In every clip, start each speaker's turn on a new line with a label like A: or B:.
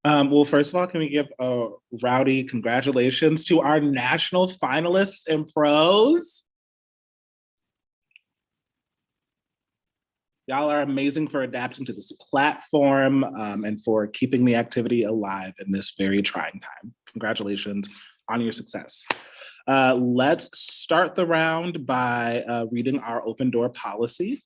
A: Well, first of all, can we give a rowdy congratulations to our national finalists in Prose? Y'all are amazing for adapting to this platform and for keeping the activity alive in this very trying time. Congratulations on your success. Let's start the round by reading our open door policy.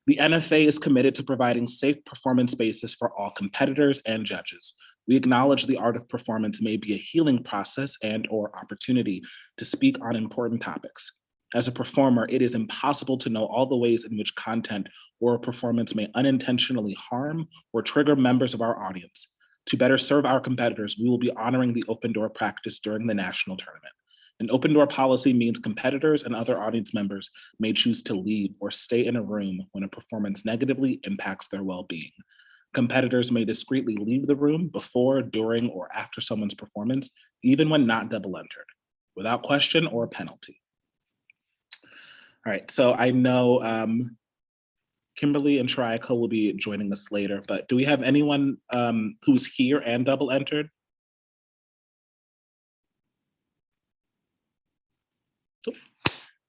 A: The NFA is committed to providing safe performance spaces for all competitors and judges. We acknowledge the art of performance may be a healing process and/or opportunity to speak on important topics. As a performer, it is impossible to know all the ways in which content or a performance may unintentionally harm or trigger members of our audience. To better serve our competitors, we will be honoring the open door practice during the national tournament. An open door policy means competitors and other audience members may choose to leave or stay in a room when a performance negatively impacts their well-being. Competitors may discreetly leave the room before, during, or after someone's performance, even when not double entered, without question or penalty. All right, so I know Kimberly and Shrika will be joining us later, but do we have anyone who's here and double entered?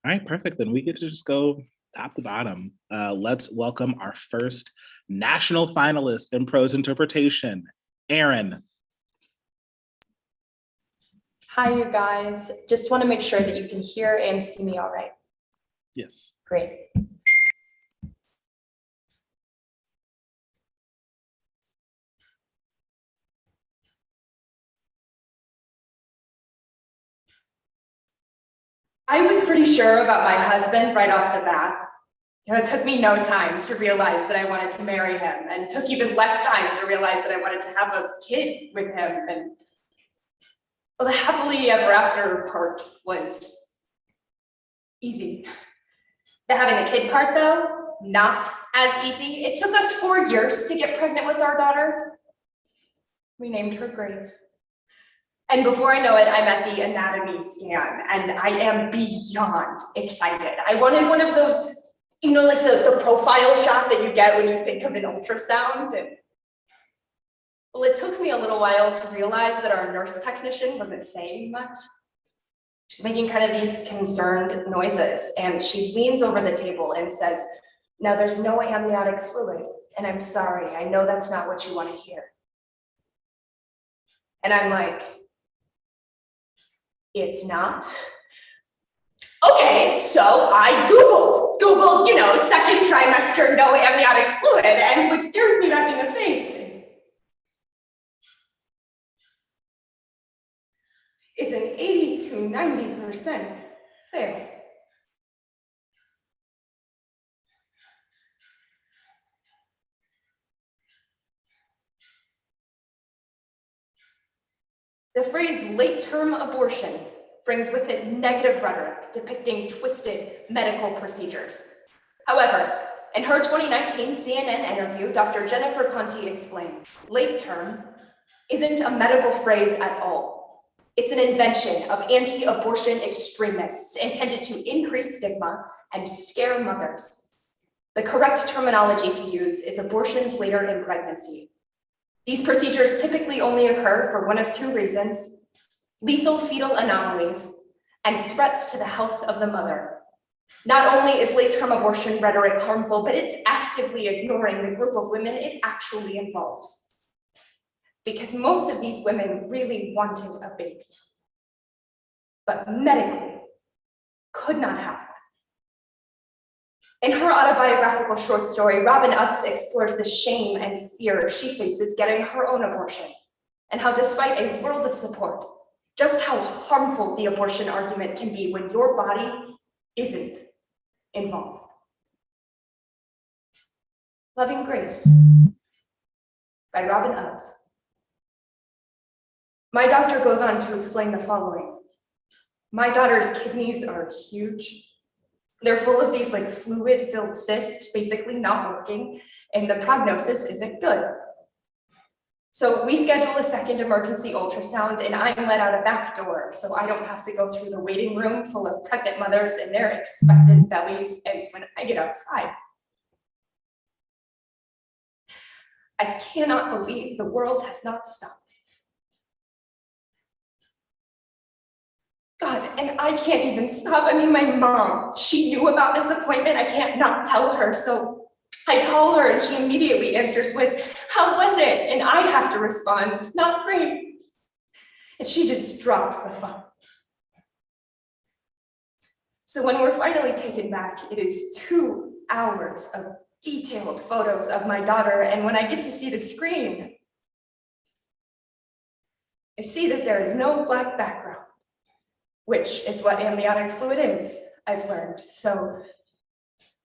A: All right, perfect. Then we get to just go top to bottom. Let's welcome our first national finalist in prose interpretation, Erin.
B: Hi, you guys. Just want to make sure that you can hear and see me all right.
A: Yes.
B: Great. I was pretty sure about my husband right off the bat. It took me no time to realize that I wanted to marry him, and took even less time to realize that I wanted to have a kid with him. And well, the happily ever after part was easy. The having a kid part, though, not as easy. It took us 4 years to get pregnant with our daughter. We named her Grace. And before I know it, I'm at the anatomy scan, and I am beyond excited. I wanted one of those, you know, like the profile shot that you get when you think of an ultrasound. And well, it took me a little while to realize that our nurse technician wasn't saying much. She's making kind of these concerned noises, and she leans over the table and says, "Now there's no amniotic fluid, and I'm sorry, I know that's not what you want to hear." And I'm like, it's not? Okay, so I Googled, you know, second trimester, no amniotic fluid, and what stares me back in the face is an 80 to 90% fail. The phrase late-term abortion brings with it negative rhetoric depicting twisted medical procedures. However, in her 2019 CNN interview, Dr. Jennifer Conti explains, late-term isn't a medical phrase at all. It's an invention of anti-abortion extremists intended to increase stigma and scare mothers. The correct terminology to use is abortions later in pregnancy. These procedures typically only occur for one of two reasons: lethal fetal anomalies and threats to the health of the mother. Not only is late-term abortion rhetoric harmful, but it's actively ignoring the group of women it actually involves. Because most of these women really wanted a baby, but medically could not have one. In her autobiographical short story, Robin Utz explores the shame and fear she faces getting her own abortion, and how despite a world of support, just how harmful the abortion argument can be when your body isn't involved. Loving Grace by Robin Utz. My doctor goes on to explain the following. My daughter's kidneys are huge. They're full of these like fluid-filled cysts, basically not working, and the prognosis isn't good. So we schedule a second emergency ultrasound, and I'm let out a back door so I don't have to go through the waiting room full of pregnant mothers and their expectant bellies, and when I get outside, I cannot believe the world has not stopped. God, and I can't even stop. I mean, my mom, she knew about this appointment. I can't not tell her. So I call her and she immediately answers with, "How was it?" And I have to respond, "Not great." And she just drops the phone. So when we're finally taken back, it is 2 hours of detailed photos of my daughter. And when I get to see the screen, I see that there is no black background, which is what amniotic fluid is, I've learned. So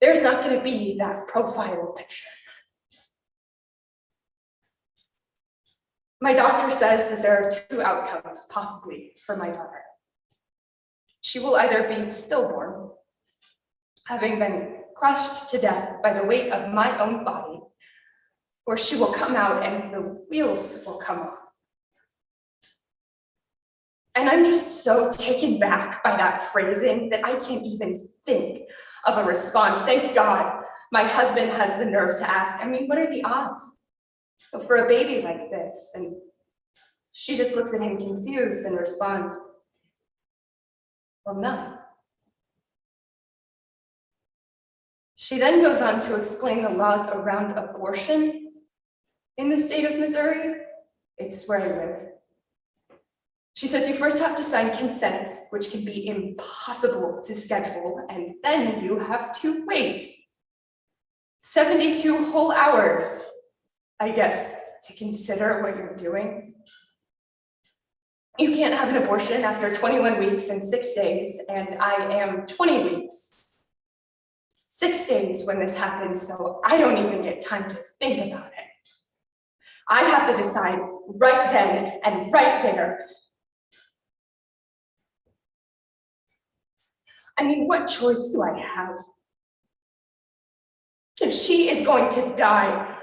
B: there's not going to be that profile picture. My doctor says that there are 2 outcomes, possibly, for my daughter. She will either be stillborn, having been crushed to death by the weight of my own body, or she will come out and the wheels will come off. And I'm just so taken back by that phrasing that I can't even think of a response. Thank God my husband has the nerve to ask, I mean, what are the odds for a baby like this? And she just looks at him confused and responds, well, none. She then goes on to explain the laws around abortion in the state of Missouri. It's where I live. She says you first have to sign consents, which can be impossible to schedule, and then you have to wait 72 whole hours, I guess, to consider what you're doing. You can't have an abortion after 21 weeks and 6 days, and I am 20 weeks, 6 days when this happens, so I don't even get time to think about it. I have to decide right then and right there. I mean, what choice do I have? If she is going to die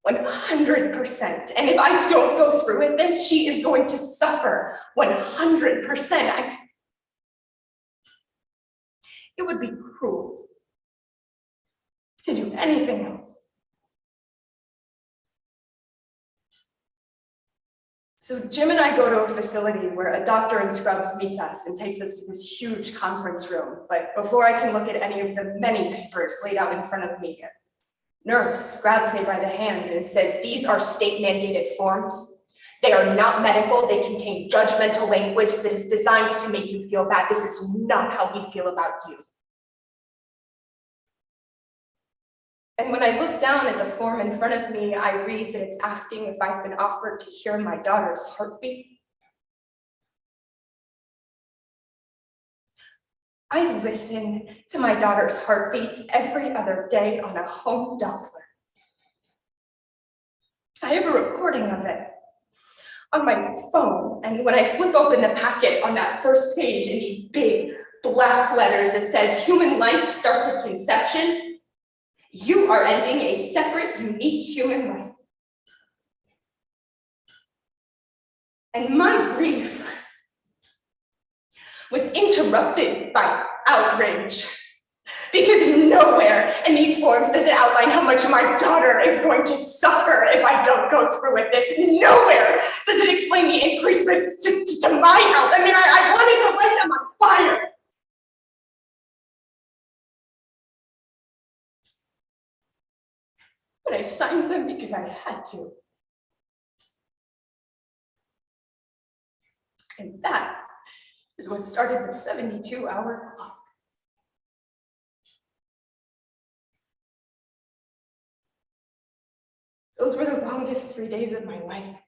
B: 100%, and if I don't go through with this, she is going to suffer 100%. It would be cruel to do anything else. So Jim and I go to a facility where a doctor in scrubs meets us and takes us to this huge conference room. But before I can look at any of the many papers laid out in front of me, a nurse grabs me by the hand and says, "These are state-mandated forms. They are not medical. They contain judgmental language that is designed to make you feel bad. This is not how we feel about you." And when I look down at the form in front of me, I read that it's asking if I've been offered to hear my daughter's heartbeat. I listen to my daughter's heartbeat every other day on a home Doppler. I have a recording of it on my phone, and when I flip open the packet on that first page in these big black letters, it says, "Human life starts at conception. You are ending a separate, unique human life." And my grief was interrupted by outrage, because nowhere in these forms does it outline how much my daughter is going to suffer if I don't go through with this. Nowhere does it explain the increased risks to my health. I mean, I wanted to light them on fire. But I signed them because I had to. And that is what started the 72-hour clock. Those were the longest 3 days of my life.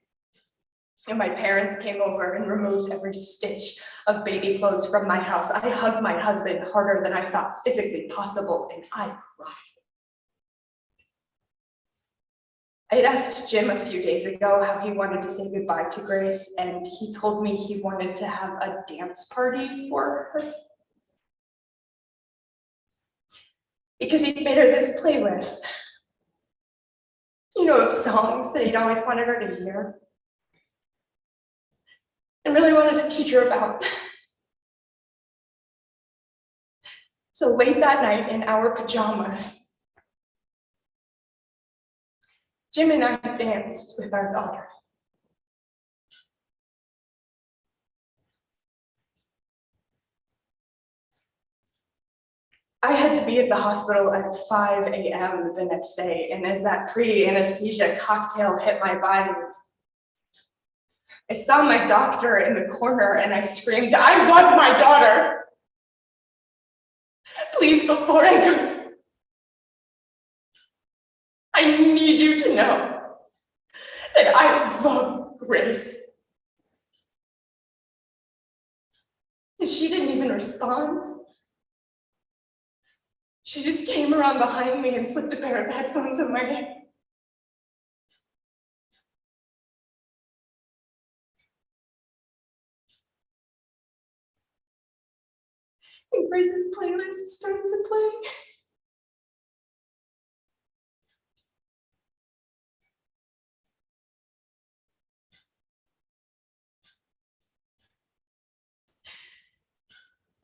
B: And my parents came over and removed every stitch of baby clothes from my house. I hugged my husband harder than I thought physically possible, and I cried. I had asked Jim a few days ago how he wanted to say goodbye to Grace, and he told me he wanted to have a dance party for her. Because he made her this playlist, of songs that he'd always wanted her to hear, and really wanted to teach her about. So late that night in our pajamas, Jim and I danced with our daughter. I had to be at the hospital at 5 a.m. the next day, and as that pre-anesthesia cocktail hit my body, I saw my doctor in the corner and I screamed, "I love my daughter! Please, before I go, I need you to know that I love Grace." And she didn't even respond. She just came around behind me and slipped a pair of headphones in my hand. And Grace's playlist started to play.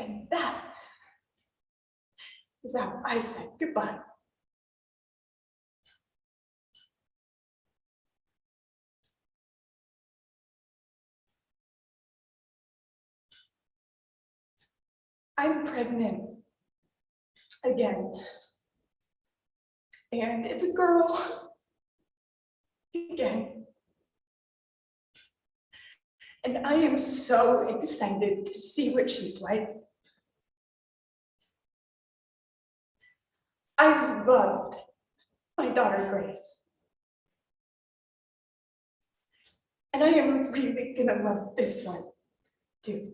B: And that is how I said goodbye. I'm pregnant again. And it's a girl again. And I am so excited to see what she's like. I loved my daughter Grace. And I am really gonna love this one too.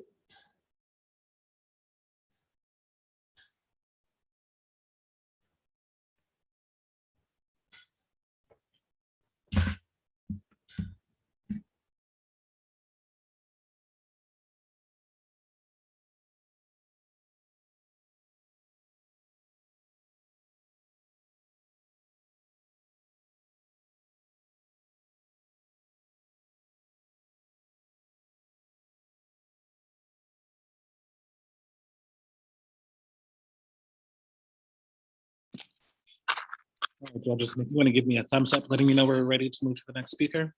A: All right, judges, if you want to give me a thumbs up, letting me know we're ready to move to the next speaker.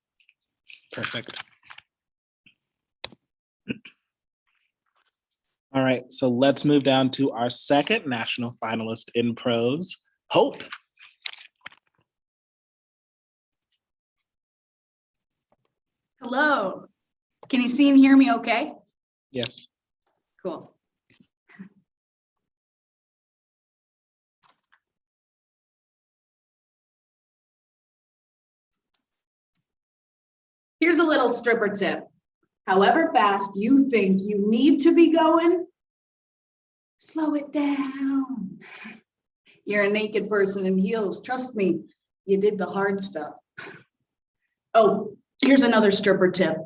A: Perfect. All right, so let's move down to our second national finalist in prose, Hope.
C: Hello. Can you see and hear me okay?
A: Yes.
C: Cool. Here's a little stripper tip. However fast you think you need to be going, slow it down. You're a naked person in heels. Trust me, you did the hard stuff. Oh, here's another stripper tip.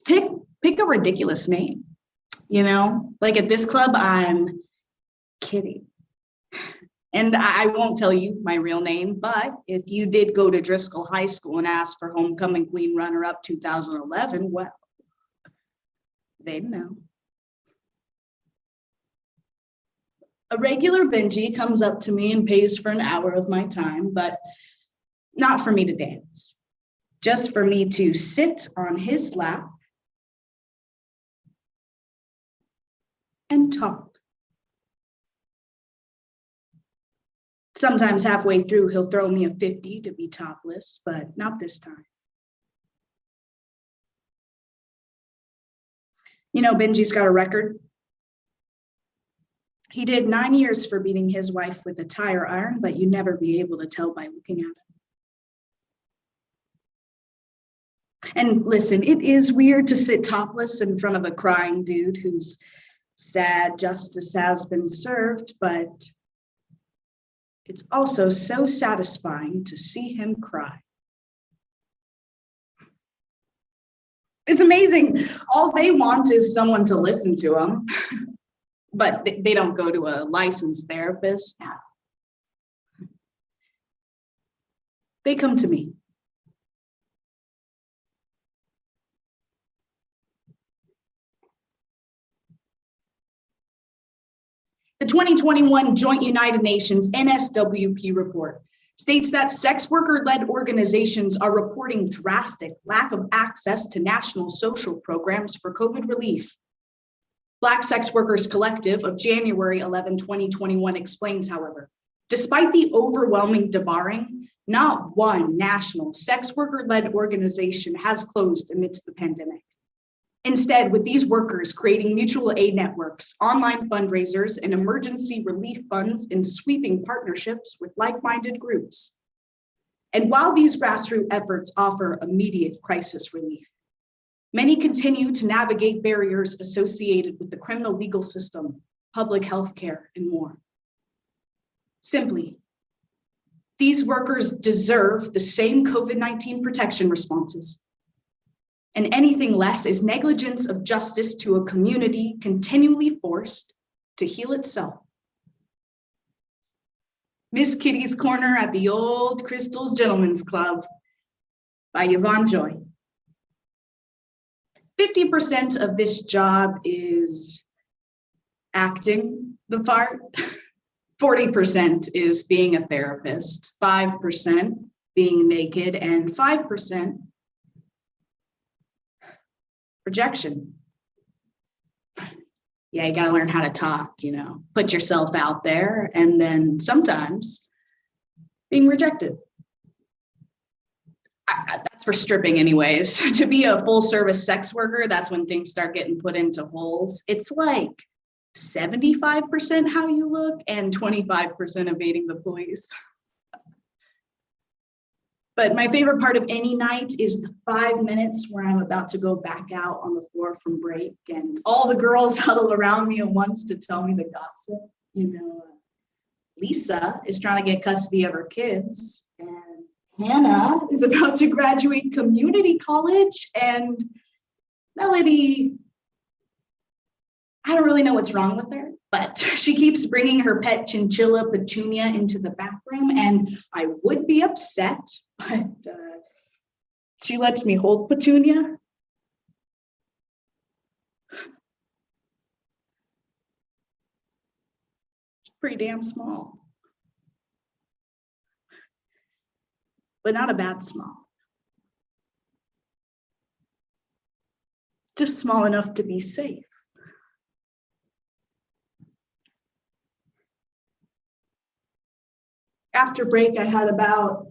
C: Pick a ridiculous name. You know, like at this club, I'm Kitty. And I won't tell you my real name, but if you did go to Driscoll High School and ask for homecoming queen runner-up 2011, well, they'd know. A regular Benji comes up to me and pays for an hour of my time, but not for me to dance, just for me to sit on his lap and talk. Sometimes halfway through, he'll throw me a 50 to be topless, but not this time. You know, Benji's got a record. He did 9 years for beating his wife with a tire iron, but you'd never be able to tell by looking at him. And listen, it is weird to sit topless in front of a crying dude whose sad justice has been served, but it's also so satisfying to see him cry. It's amazing. All they want is someone to listen to them, but they don't go to a licensed therapist. They come to me. The 2021 Joint United Nations NSWP report states that sex worker-led organizations are reporting drastic lack of access to national social programs for COVID relief. Black Sex Workers Collective of January 11, 2021 explains, however, despite the overwhelming debarring, not one national sex worker-led organization has closed amidst the pandemic. Instead, with these workers creating mutual aid networks, online fundraisers, and emergency relief funds in sweeping partnerships with like-minded groups. And while these grassroots efforts offer immediate crisis relief, many continue to navigate barriers associated with the criminal legal system, public health care, and more. Simply, these workers deserve the same COVID-19 protection responses, and anything less is negligence of justice to a community continually forced to heal itself. Miss Kitty's Corner at the Old Crystal's Gentlemen's Club by Yvonne Joy. 50% of this job is acting the part. 40% is being a therapist, 5% being naked, and 5% rejection. Yeah, you gotta learn how to talk, put yourself out there, and then sometimes being rejected. That's for stripping anyways. To be a full service sex worker, that's when things start getting put into holes. It's like 75% how you look and 25% evading the police. But my favorite part of any night is the 5 minutes where I'm about to go back out on the floor from break and all the girls huddle around me at once to tell me the gossip. Lisa is trying to get custody of her kids, and Hannah is about to graduate community college, and Melody, I don't really know what's wrong with her, but she keeps bringing her pet chinchilla Petunia into the back room, and I would be upset, but she lets me hold Petunia. It's pretty damn small, but not a bad small. Just small enough to be safe. After break, I had about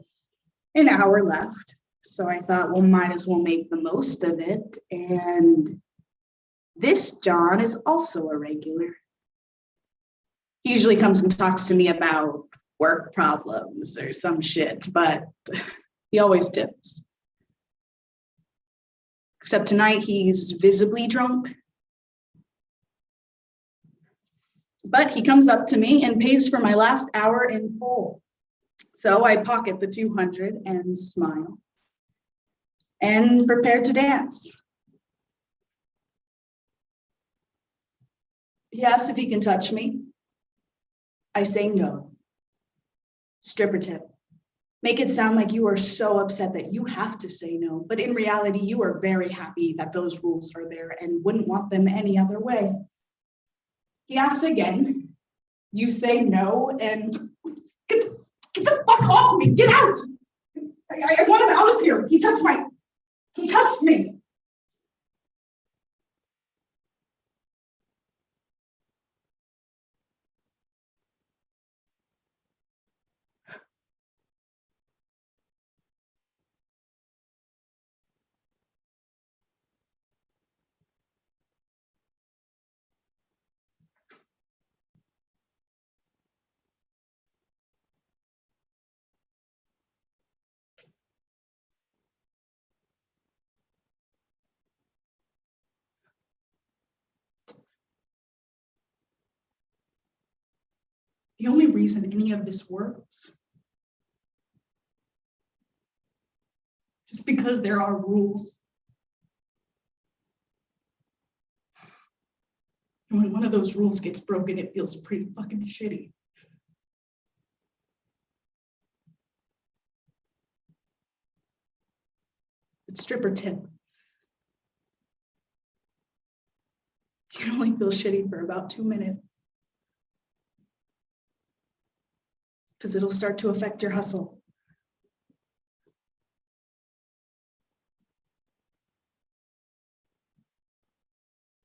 C: an hour left. So I thought, well, might as well make the most of it. And this John is also a regular. He usually comes and talks to me about work problems or some shit, but he always tips. Except tonight he's visibly drunk. But he comes up to me and pays for my last hour in full. So I pocket the 200 and smile and prepare to dance. He asks if he can touch me. I say no. Stripper tip. Make it sound like you are so upset that you have to say no, but in reality, you are very happy that those rules are there and wouldn't want them any other way. He asks again. You say no, and get the fuck off me, get out. I want him out of here. He touched me. The only reason any of this works just because there are rules. And when one of those rules gets broken, it feels pretty fucking shitty. But stripper tip. You can only feel shitty for about 2 minutes. because it'll start to affect your hustle.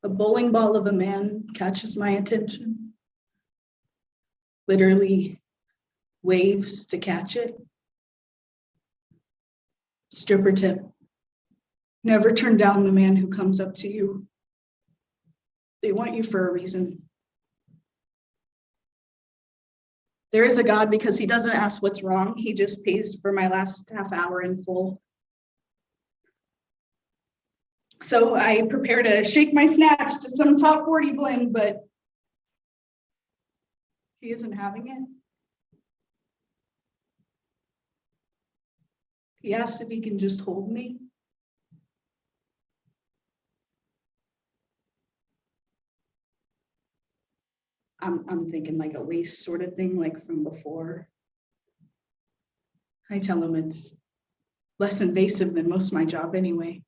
C: A bowling ball of a man catches my attention, literally waves to catch it. Stripper tip: never turn down the man who comes up to you. They want you for a reason. There is a God because he doesn't ask what's wrong. He just pays for my last half hour in full. So I prepare to shake my snatch to some top 40 blend, but he isn't having it. He asks if he can just hold me. I'm thinking like a waist sort of thing, like from before. I tell him it's less invasive than most of my job anyway.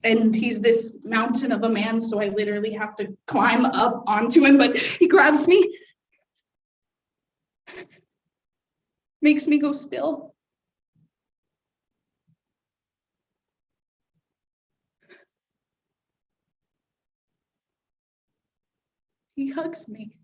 C: And he's this mountain of a man, so I literally have to climb up onto him, but he grabs me, makes me go still. He hugs me.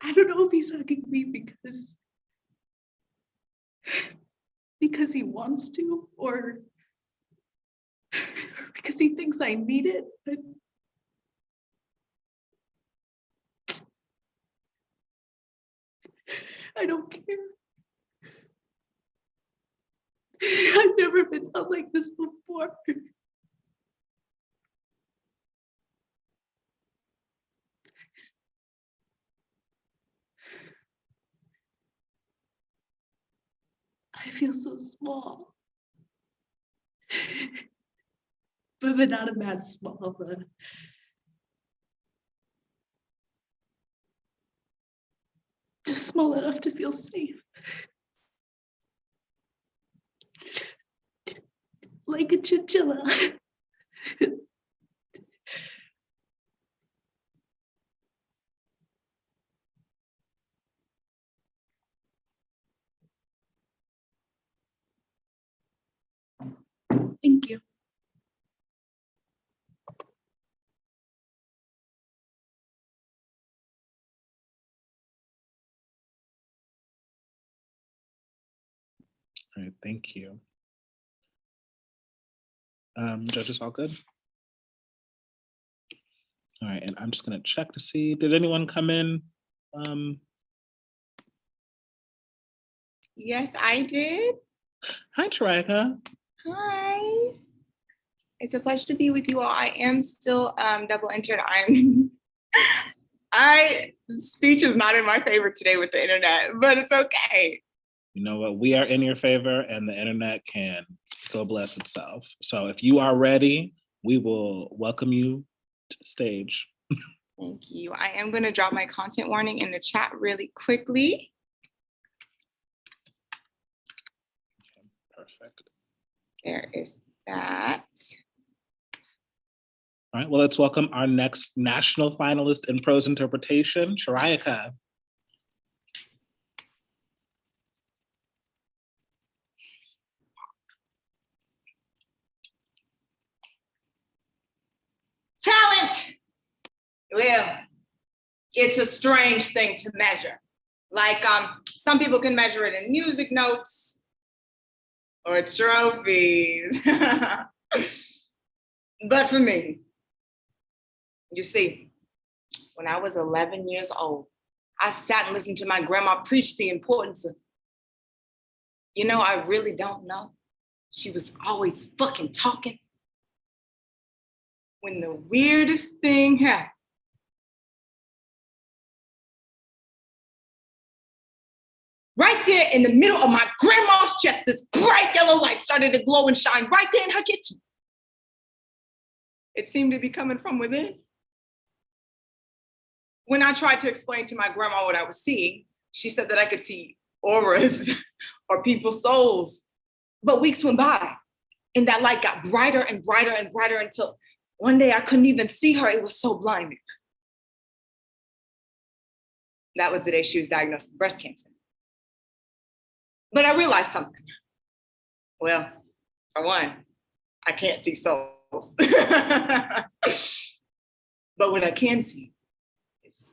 C: I don't know if he's hugging me because he wants to, or because he thinks I need it, but I don't care. I've never been held like this before. I feel so small. But not a mad small, but just small enough to feel safe. Like a chinchilla. Thank you.
A: All right, thank you. Judges, all good? All right, and I'm just gonna check to see, did anyone come in?
D: Yes, I did.
A: Hi, Tarika.
D: Hi. It's a pleasure to be with you all. I am still double entered. Speech is not in my favor today with the internet, but it's okay.
A: You know what? We are in your favor and the internet can go bless itself. So if you are ready, we will welcome you to the stage.
D: Thank you. I am going to drop my content warning in the chat really quickly.
A: Perfect.
D: There is that.
A: All right, well, let's welcome our next national finalist in prose interpretation, Sharayaka.
D: Talent. Well, it's a strange thing to measure. Like some people can measure it in music notes or trophies. But for me, you see, when I was 11 years old, I sat and listened to my grandma preach the importance of, I really don't know. She was always fucking talking. When the weirdest thing happened. Right there in the middle of my grandma's chest, this bright yellow light started to glow and shine right there in her kitchen. It seemed to be coming from within. When I tried to explain to my grandma what I was seeing, She said that I could see auras or people's souls. But weeks went by and that light got brighter and brighter and brighter until one day I couldn't even see her. It was so blinding. That was the day she was diagnosed with breast cancer. But I realized something. Well, for one, I can't see souls. But what I can see is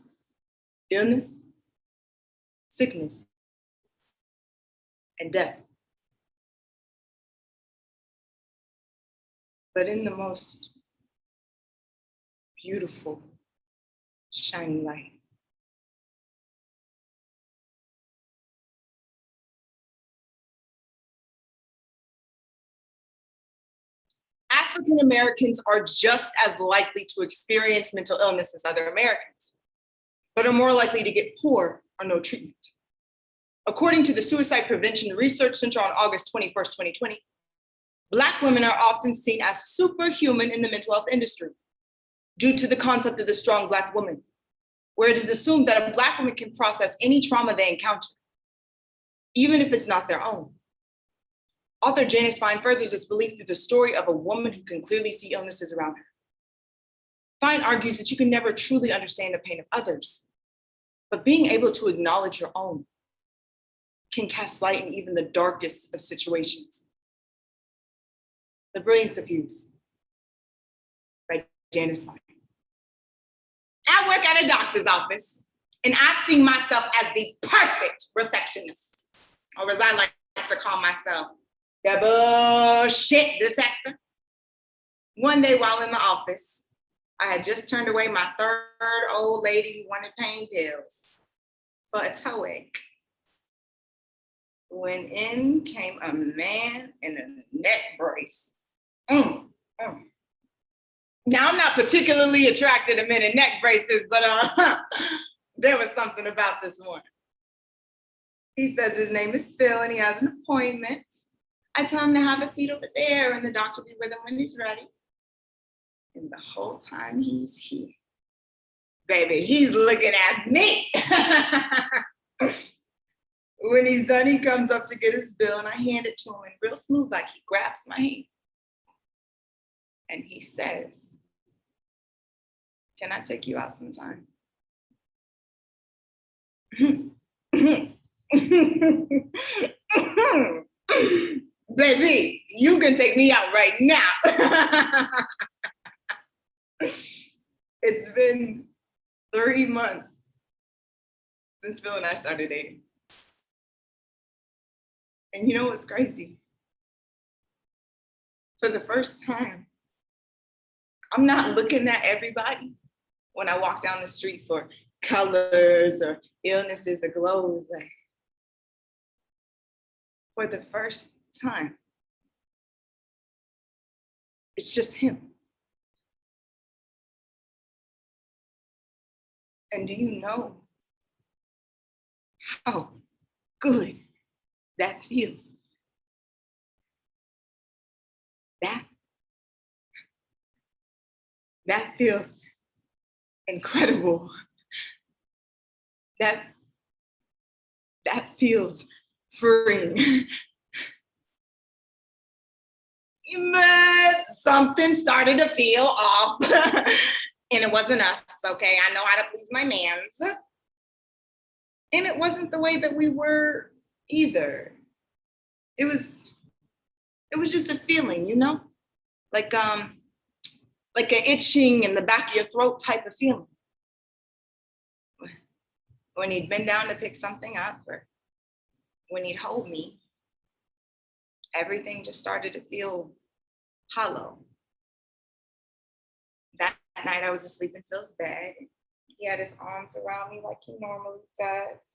D: illness, sickness, and death. But in the most beautiful, shining light. African Americans are just as likely to experience mental illness as other Americans, but are more likely to get poor or no treatment. According to the Suicide Prevention Research Center on August 21st, 2020, Black women are often seen as superhuman in the mental health industry due to the concept of the strong Black woman, where it is assumed that a Black woman can process any trauma they encounter, even if it's not their own. Author Janice Fine furthers this belief through the story of a woman who can clearly see illnesses around her. Fine argues that you can never truly understand the pain of others, but being able to acknowledge your own can cast light in even the darkest of situations. The Brilliance of Use by Janice Fine. I work at a doctor's office, and I see myself as the perfect receptionist, or as I like to call myself, the bullshit detector. One day while in the office, I had just turned away my third old lady who wanted pain pills for a toeache, when in came a man in a neck brace. Now, I'm not particularly attracted to men in neck braces, but there was something about this one. He says his name is Phil and he has an appointment. I tell him to have a seat over there and the doctor will be with him when he's ready. And the whole time he's here, baby, he's looking at me. When he's done, he comes up to get his bill and I hand it to him, and real smooth, like he grabs my hand. And he says, "Can I take you out sometime?" Baby, you can take me out right now. It's been 30 months since Phil and I started dating. And you know what's crazy? For the first time, I'm not looking at everybody when I walk down the street for colors or illnesses or glows. Like, for the first time, it's just him. And do you know how good that feels? That feels incredible. That feels freeing. But something started to feel off. And it wasn't us, okay? I know how to please my mans. And it wasn't the way that we were either. It was just a feeling, you know? Like an itching in the back of your throat type of feeling. When he'd bend down to pick something up, or when he'd hold me, everything just started to feel hollow. That night I was asleep in Phil's bed. He had his arms around me like he normally does.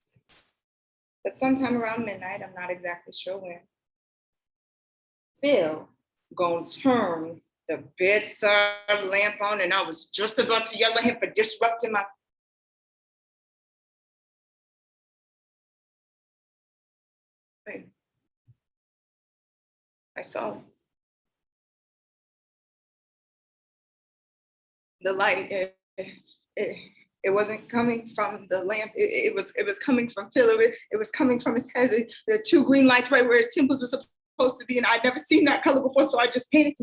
D: But sometime around midnight, I'm not exactly sure when, Phil gonna turn the bedside lamp on, and I was just about to yell at him for disrupting my. Wait. I saw it. The light, It wasn't coming from the lamp. It was coming from Phil. It was coming from his head. There are two green lights right where his temples are supposed to be, and I'd never seen that color before, so I just panicked.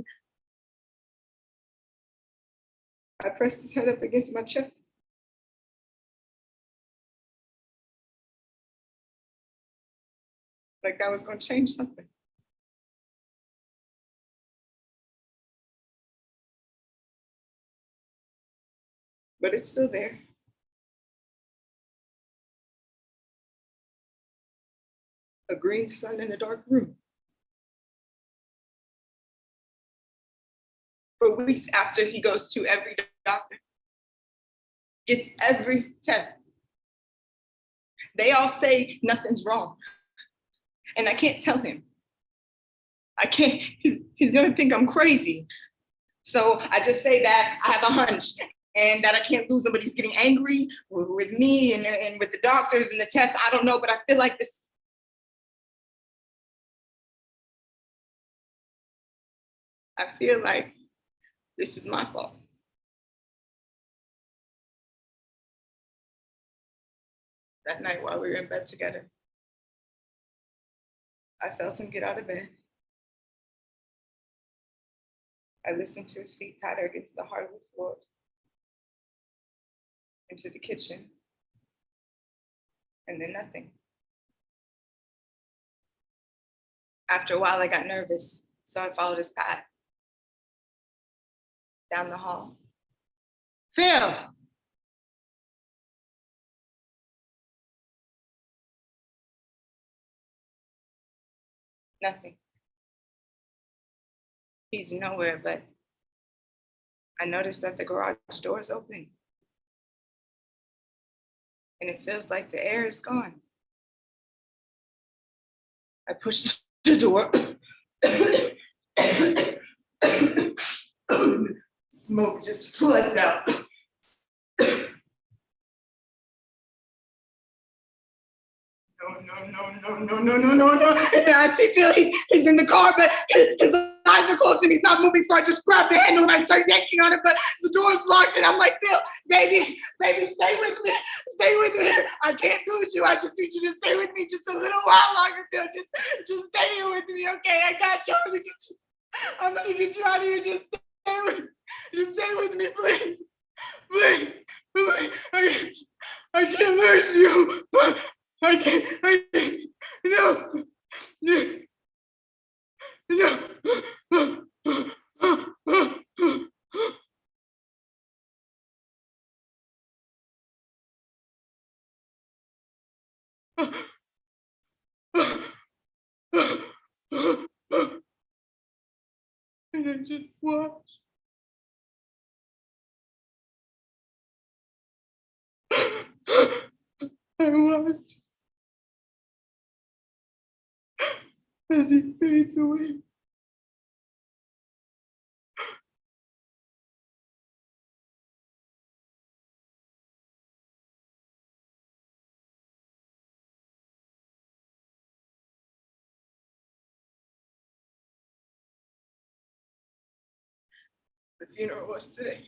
D: I pressed his head up against my chest. Like that was going to change something. But it's still there. A green sun in a dark room. For weeks after, he goes to every doctor, gets every test. They all say nothing's wrong. And I can't tell him. I can't, he's gonna think I'm crazy. So I just say that I have a hunch and that I can't lose him, but he's getting angry with me and with the doctors and the tests. I don't know, but I feel like this. I feel like this is my fault. That night while we were in bed together, I felt him get out of bed. I listened to his feet patter against the hardwood floors, into the kitchen, and then nothing. After a while, I got nervous, so I followed his path. Down the hall. Phil! Nothing. He's nowhere, but I noticed that the garage door is open. And it feels like the air is gone. I pushed the door. Smoke just floods out. No. And then I see Phil, he's in the car, but his eyes are closed and he's not moving. So I just grab the handle and I start yanking on it, but the door's locked and I'm like, Phil, baby, stay with me. Stay with me. I can't lose you. I just need you to stay with me just a little while longer, Phil. Just stay here with me, okay? I got you. I'm gonna get you out of here. Just stay with me, please. Please. I can't lose you. I can't, no. And I just watched. I watched as he fades away. The funeral was today.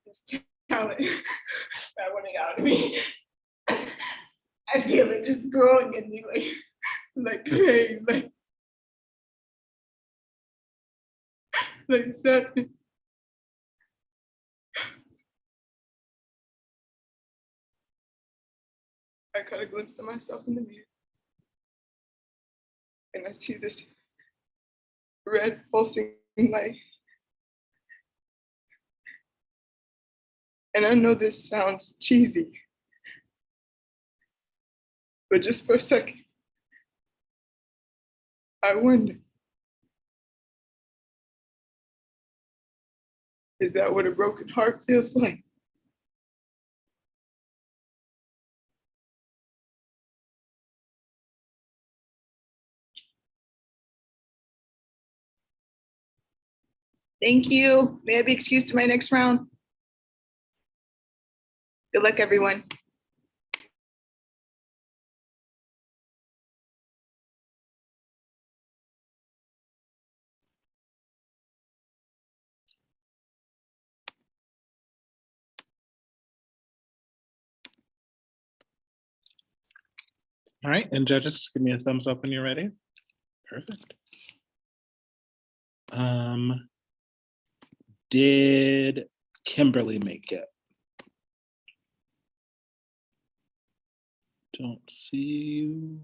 D: This talent that went out of me. I feel it just growing in me like pain, like sadness. I caught a glimpse of myself in the mirror. And I see this red pulsing light. And I know this sounds cheesy, but just for a second, I wonder, is that what a broken heart feels like? Thank you. May I be excused to my next round? Good luck, everyone.
A: All right, and judges, give me a thumbs up when you're ready. Perfect. Did Kimberly make it? Don't see you.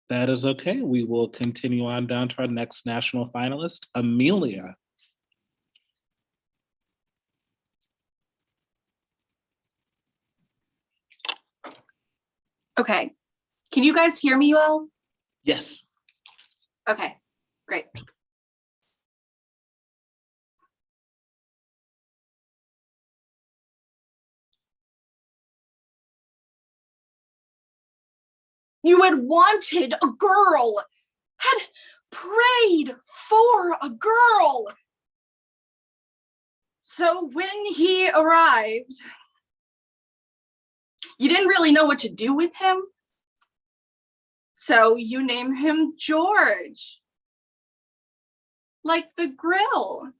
A: That is okay. We will continue on down to our next national finalist, Amelia.
E: Okay. Can you guys hear me well?
A: Yes.
E: Okay, great. You had wanted a girl, had prayed for a girl. So when he arrived, you didn't really know what to do with him. So you name him George, like the grill.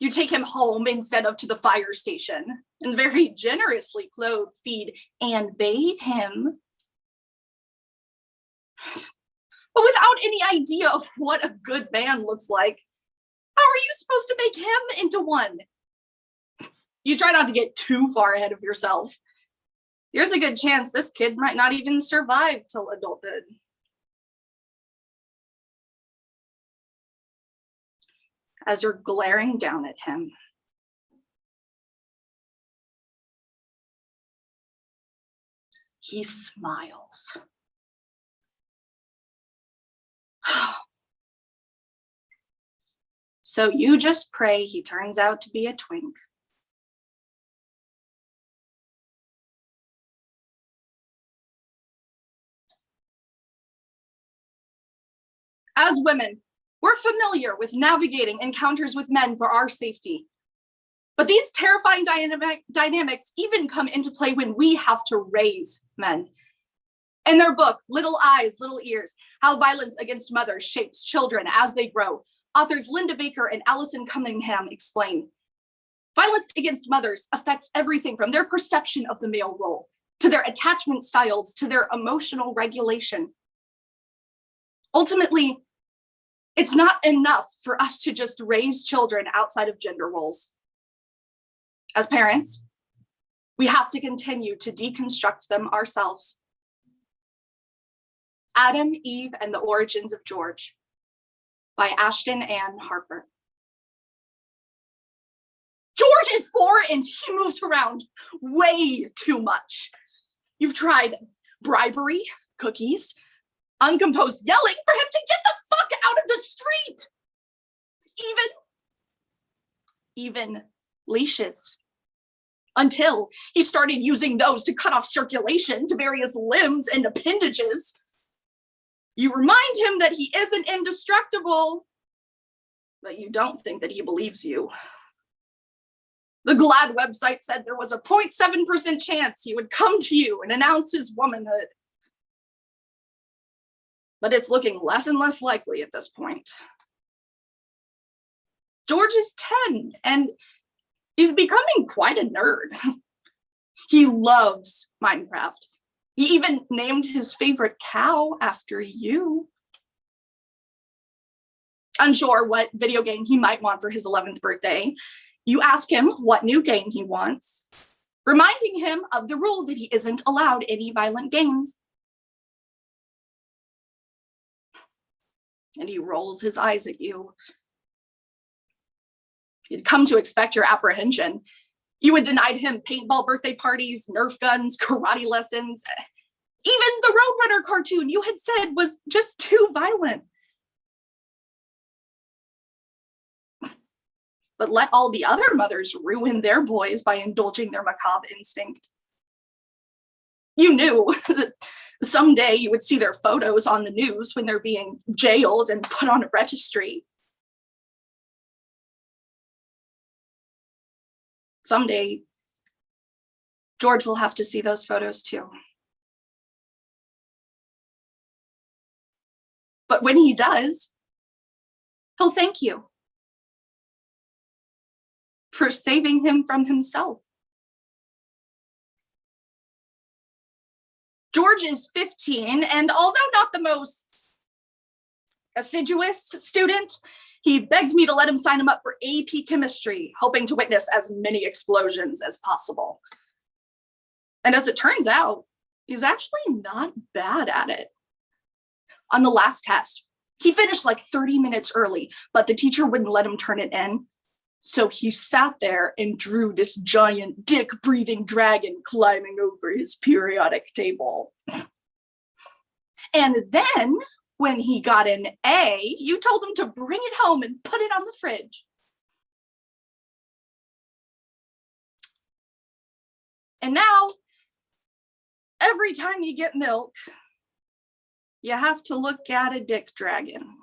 E: You take him home instead of to the fire station and very generously clothe, feed, and bathe him. But without any idea of what a good man looks like, how are you supposed to make him into one? You try not to get too far ahead of yourself. There's a good chance this kid might not even survive till adulthood. As you're glaring down at him, he smiles. So you just pray he turns out to be a twink. As women, we're familiar with navigating encounters with men for our safety. But these terrifying dynamics even come into play when we have to raise men. In their book, Little Eyes, Little Ears, How Violence Against Mothers Shapes Children as They Grow, authors Linda Baker and Allison Cunningham explain, violence against mothers affects everything from their perception of the male role, to their attachment styles, to their emotional regulation. Ultimately, it's not enough for us to just raise children outside of gender roles. As parents, we have to continue to deconstruct them ourselves. Adam, Eve, and the Origins of George by Ashton Ann Harper. George is 4 and he moves around way too much. You've tried bribery, cookies, uncomposed yelling for him to get the fuck out of the street. Even leashes. Until he started using those to cut off circulation to various limbs and appendages. You remind him that he isn't indestructible, but you don't think that he believes you. The GLAAD website said there was a 0.7% chance he would come to you and announce his womanhood. But it's looking less and less likely at this point. George is 10 and he's becoming quite a nerd. He loves Minecraft. He even named his favorite cow after you. Unsure what video game he might want for his 11th birthday, you ask him what new game he wants, reminding him of the rule that he isn't allowed any violent games. And he rolls his eyes at you. You'd come to expect your apprehension. You had denied him paintball birthday parties, Nerf guns, karate lessons. Even the Roadrunner cartoon you had said was just too violent. But let all the other mothers ruin their boys by indulging their macabre instinct. You knew that someday you would see their photos on the news when they're being jailed and put on a registry. Someday, George will have to see those photos too. But when he does, he'll thank you for saving him from himself. George is 15, and although not the most assiduous student, he begged me to let him sign him up for AP chemistry, hoping to witness as many explosions as possible. And as it turns out, he's actually not bad at it. On the last test, he finished like 30 minutes early, but the teacher wouldn't let him turn it in. So he sat there and drew this giant dick-breathing dragon climbing over his periodic table. And then, when he got an A, you told him to bring it home and put it on the fridge. And now, every time you get milk, you have to look at a dick dragon.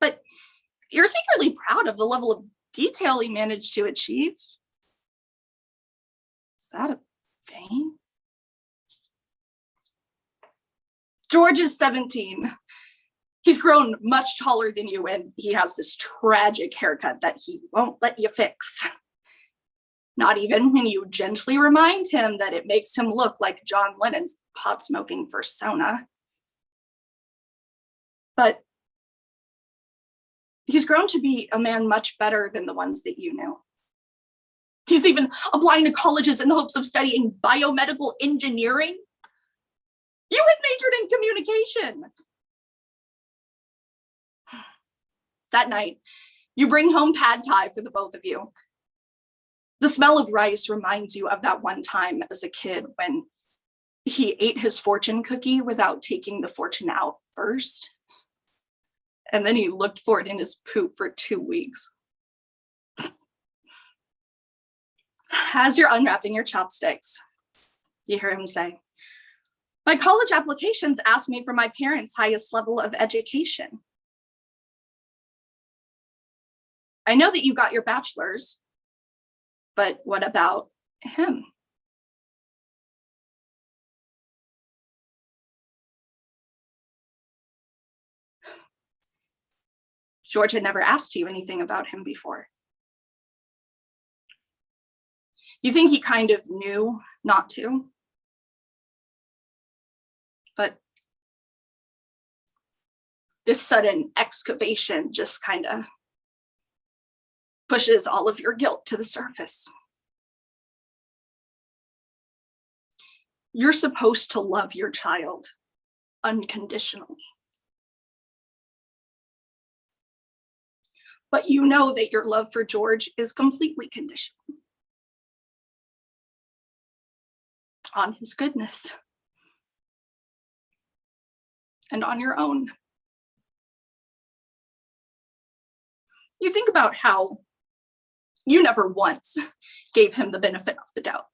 E: But you're secretly proud of the level of detail he managed to achieve. Is that a vein? George is 17. He's grown much taller than you, and he has this tragic haircut that he won't let you fix. Not even when you gently remind him that it makes him look like John Lennon's pot-smoking persona. But he's grown to be a man much better than the ones that you knew. He's even applying to colleges in the hopes of studying biomedical engineering. You had majored in communication. That night, you bring home pad thai for the both of you. The smell of rice reminds you of that one time as a kid when he ate his fortune cookie without taking the fortune out first. And then he looked for it in his poop for 2 weeks. As you're unwrapping your chopsticks, you hear him say, "My college applications asked me for my parents' highest level of education. I know that you got your bachelor's, but what about him?" George had never asked you anything about him before. You think he kind of knew not to, but this sudden excavation just kind of pushes all of your guilt to the surface. You're supposed to love your child unconditionally. But you know that your love for George is completely conditional on his goodness and on your own. You think about how you never once gave him the benefit of the doubt.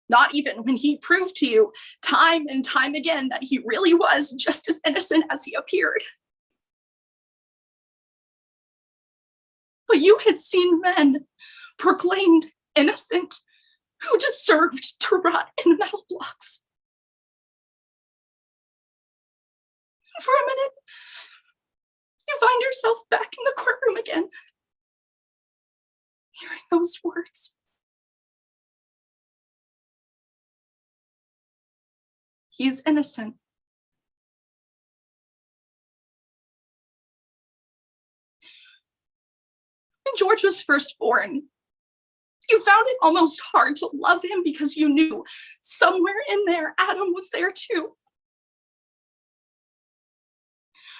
E: Not even when he proved to you time and time again that he really was just as innocent as he appeared. But you had seen men proclaimed innocent who deserved to rot in metal blocks. For a minute, you find yourself back in the courtroom again, hearing those words. He's innocent. When George was first born, you found it almost hard to love him because you knew somewhere in there, Adam was there too.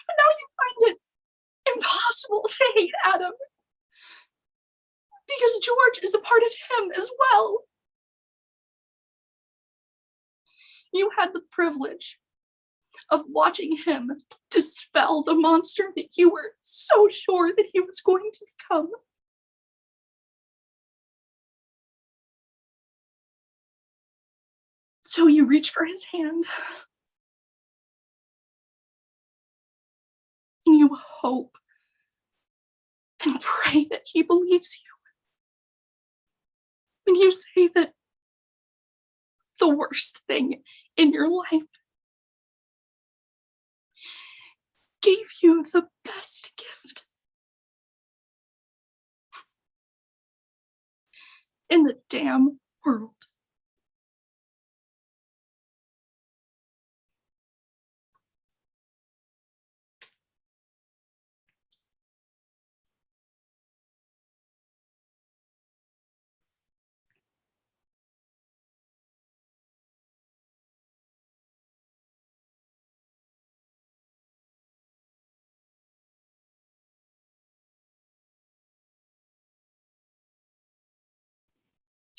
E: But now you find it impossible to hate Adam because George is a part of him as well. You had the privilege of watching him dispel the monster that you were so sure that he was going to become. So you reach for his hand. You hope and pray that he believes you. When you say that the worst thing in your life gave you the best gift in the damn world.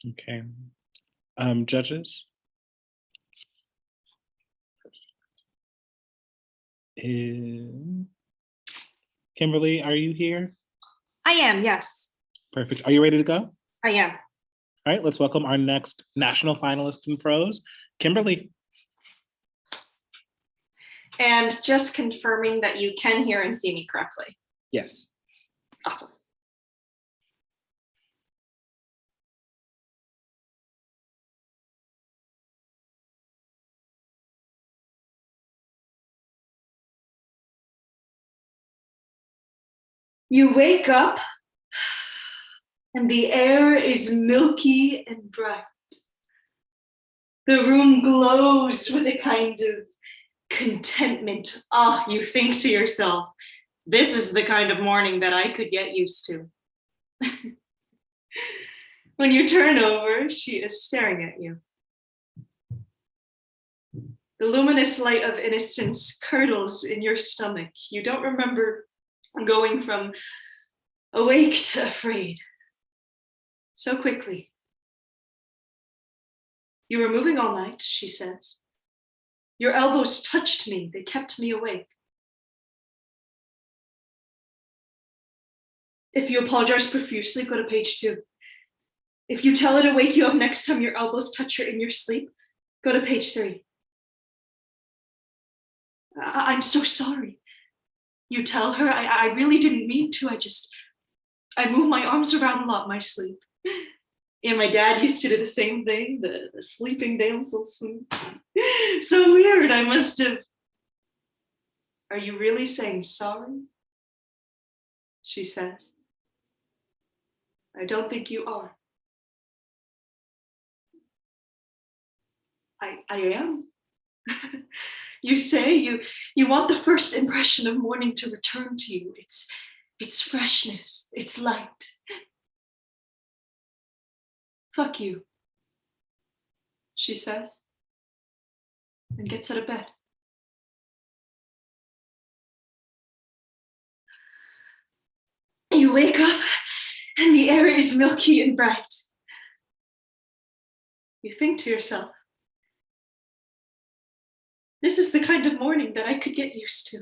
A: Okay. Judges? Kimberly, are you here?
B: I am, yes,
A: Perfect. Are you ready to go? All
B: I am.
A: right, let's welcome our next national finalist in prose, Kimberly.
F: And just confirming that you can hear and see me correctly.
A: Yes.
F: Awesome. You wake up and the air is milky and bright. The room glows with a kind of contentment. Ah, you think to yourself, this is the kind of morning that I could get used to. When you turn over, she is staring at you. The luminous light of innocence curdles in your stomach. You don't remember going from awake to afraid so quickly. You were moving all night, she says. Your elbows touched me. They kept me awake. If you apologize profusely, go to page 2. If you tell her to wake you up next time your elbows touch her in your sleep, go to page 3. I'm so sorry. You tell her, I really didn't mean to. I move my arms around a lot in my sleep. And my dad used to do the same thing, the sleeping damsel sleep. So weird, I must have. Are you really saying sorry? She says. I don't think you are. I am. You say you want the first impression of morning to return to you. It's freshness, it's light. Fuck you, she says, and gets out of bed. You wake up and the air is milky and bright. You think to yourself, this is the kind of morning that I could get used to.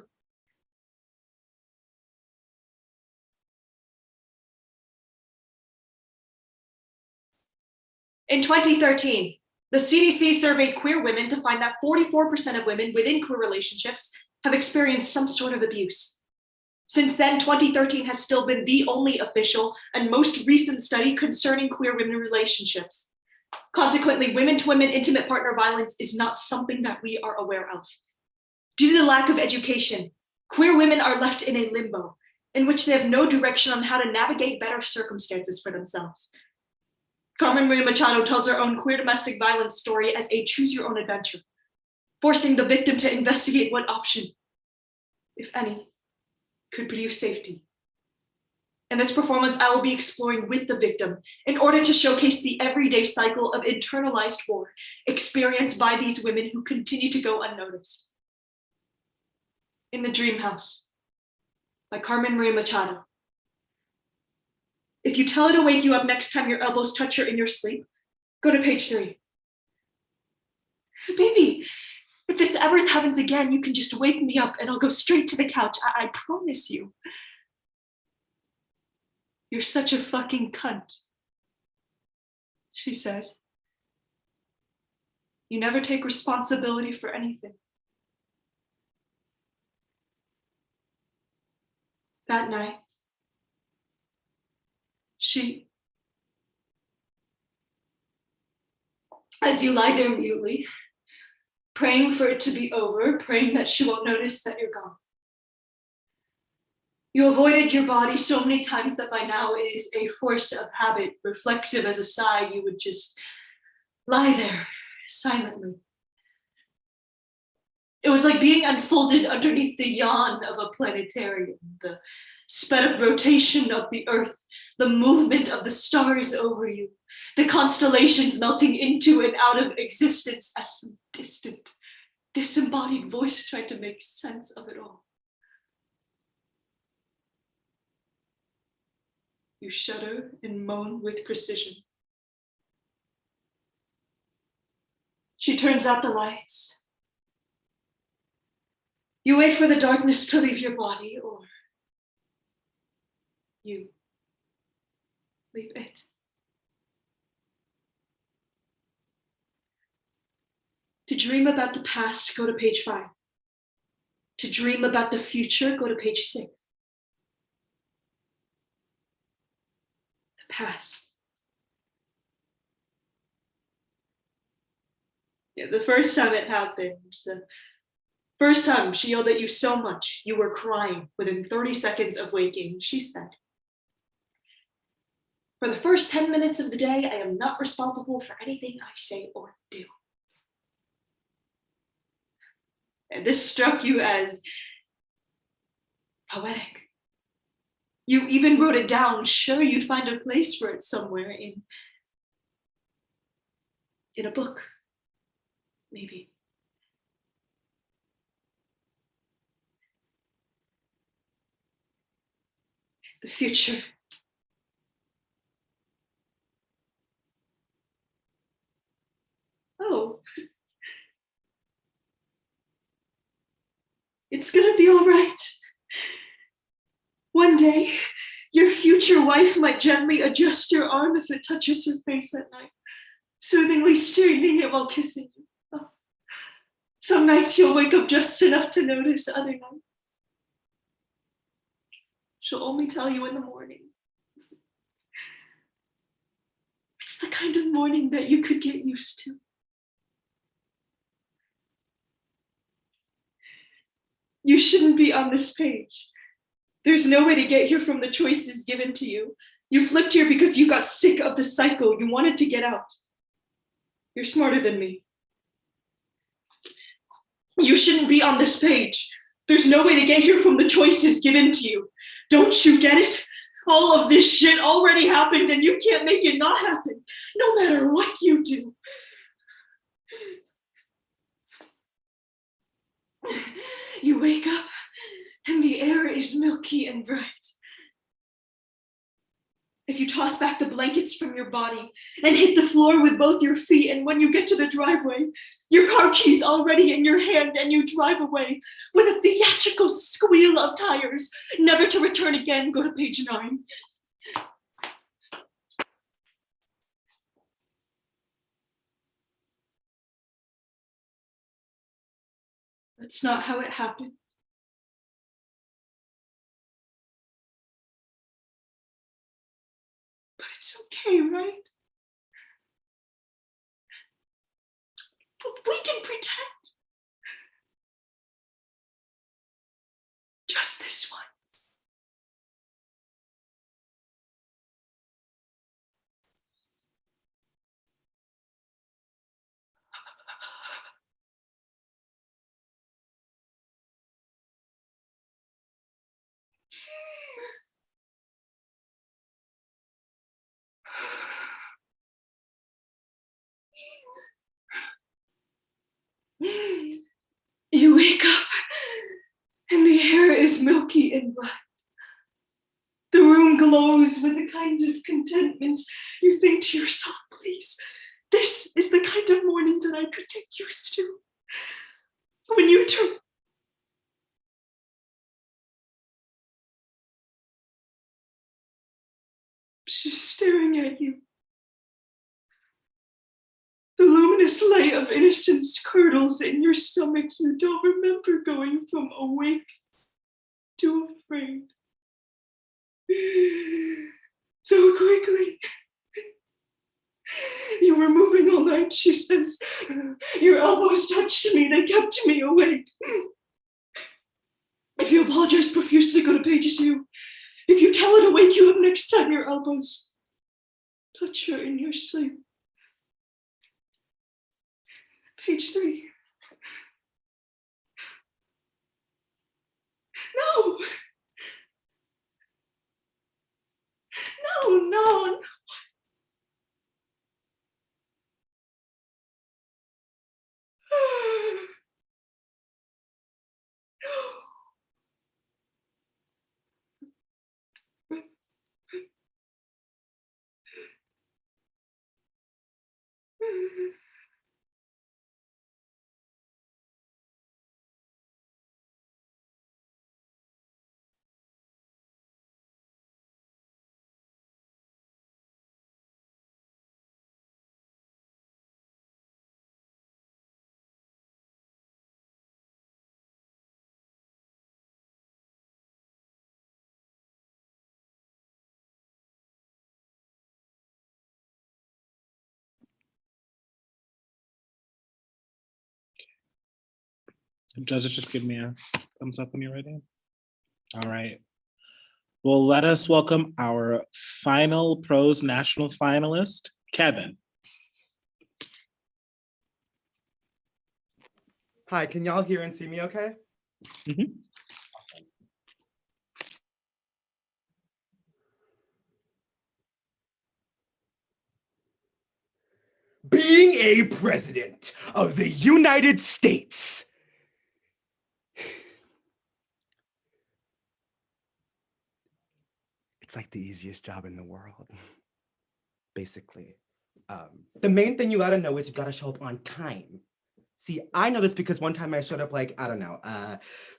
F: In 2013, the CDC surveyed queer women to find that 44% of women within queer relationships have experienced some sort of abuse. Since then, 2013 has still been the only official and most recent study concerning queer women relationships. Consequently, women-to-women intimate partner violence is not something that we are aware of. Due to the lack of education, queer women are left in a limbo in which they have no direction on how to navigate better circumstances for themselves. Carmen Maria Machado tells her own queer domestic violence story as a choose-your-own adventure, forcing the victim to investigate what option, if any, could produce safety. In this performance, I will be exploring with the victim in order to showcase the everyday cycle of internalized war experienced by these women who continue to go unnoticed. In the Dream House by Carmen Maria Machado. If you tell her to wake you up next time your elbows touch her in your sleep, go to page 3. Baby, if this ever happens again, you can just wake me up and I'll go straight to the couch. I promise you. You're such a fucking cunt, she says. You never take responsibility for anything. That night, as you lie there mutely, praying for it to be over, praying that she won't notice that you're gone. You avoided your body so many times that by now it is a force of habit, reflexive as a sigh. You would just lie there silently. It was like being unfolded underneath the yawn of a planetarium, the sped up rotation of the earth, the movement of the stars over you, the constellations melting into and out of existence as some distant, disembodied voice tried to make sense of it all. You shudder and moan with precision. She turns out the lights. You wait for the darkness to leave your body, or you leave it. To dream about the past, go to page 5. To dream about the future, go to page 6. The past. Yeah, the first time it happened, the first time she yelled at you so much, you were crying within 30 seconds of waking, she said, "For the first 10 minutes of the day, I am not responsible for anything I say or do." And this struck you as poetic. You even wrote it down, sure you'd find a place for it somewhere in a book, maybe. The future. Oh, it's gonna be all right. One day, your future wife might gently adjust your arm if it touches her face at night, soothingly straightening it while kissing you. Oh. Some nights you'll wake up just enough to notice, other nights she'll only tell you in the morning. It's the kind of morning that you could get used to. You shouldn't be on this page. There's no way to get here from the choices given to you. You flipped here because you got sick of the cycle. You wanted to get out. You're smarter than me. You shouldn't be on this page. There's no way to get here from the choices given to you. Don't you get it? All of this shit already happened and you can't make it not happen, no matter what you do. You wake up and the air is milky and bright. If you toss back the blankets from your body and hit the floor with both your feet, and when you get to the driveway, your car keys already in your hand and you drive away with a theatrical squeal of tires, never to return again, go to page 9. That's not how it happened. But it's okay, right? But we can pretend. Just this one. You wake up and the air is milky and bright. The room glows with a kind of contentment. You think to yourself, please, this is the kind of morning that I could get used to. When you turn, she's staring at you. The luminous light of innocence curdles in your stomach. You don't remember going from awake to afraid so quickly. You were moving all night, she says. Your elbows touched me, they kept me awake. If you apologize profusely, go to page 2. If you tell her to wake you up next time, your elbows touch her in your sleep. Page 3. No. No, no.
A: Judges, just give me a thumbs up when you're ready. All right. Well, let us welcome our final Prose National finalist, Kevin.
G: Hi, can y'all hear and see me okay?
A: Mhm.
G: Being a president of the United States. It's like the easiest job in the world, basically. The main thing you gotta know is you gotta show up on time. See, I know this because one time I showed up like, I don't know,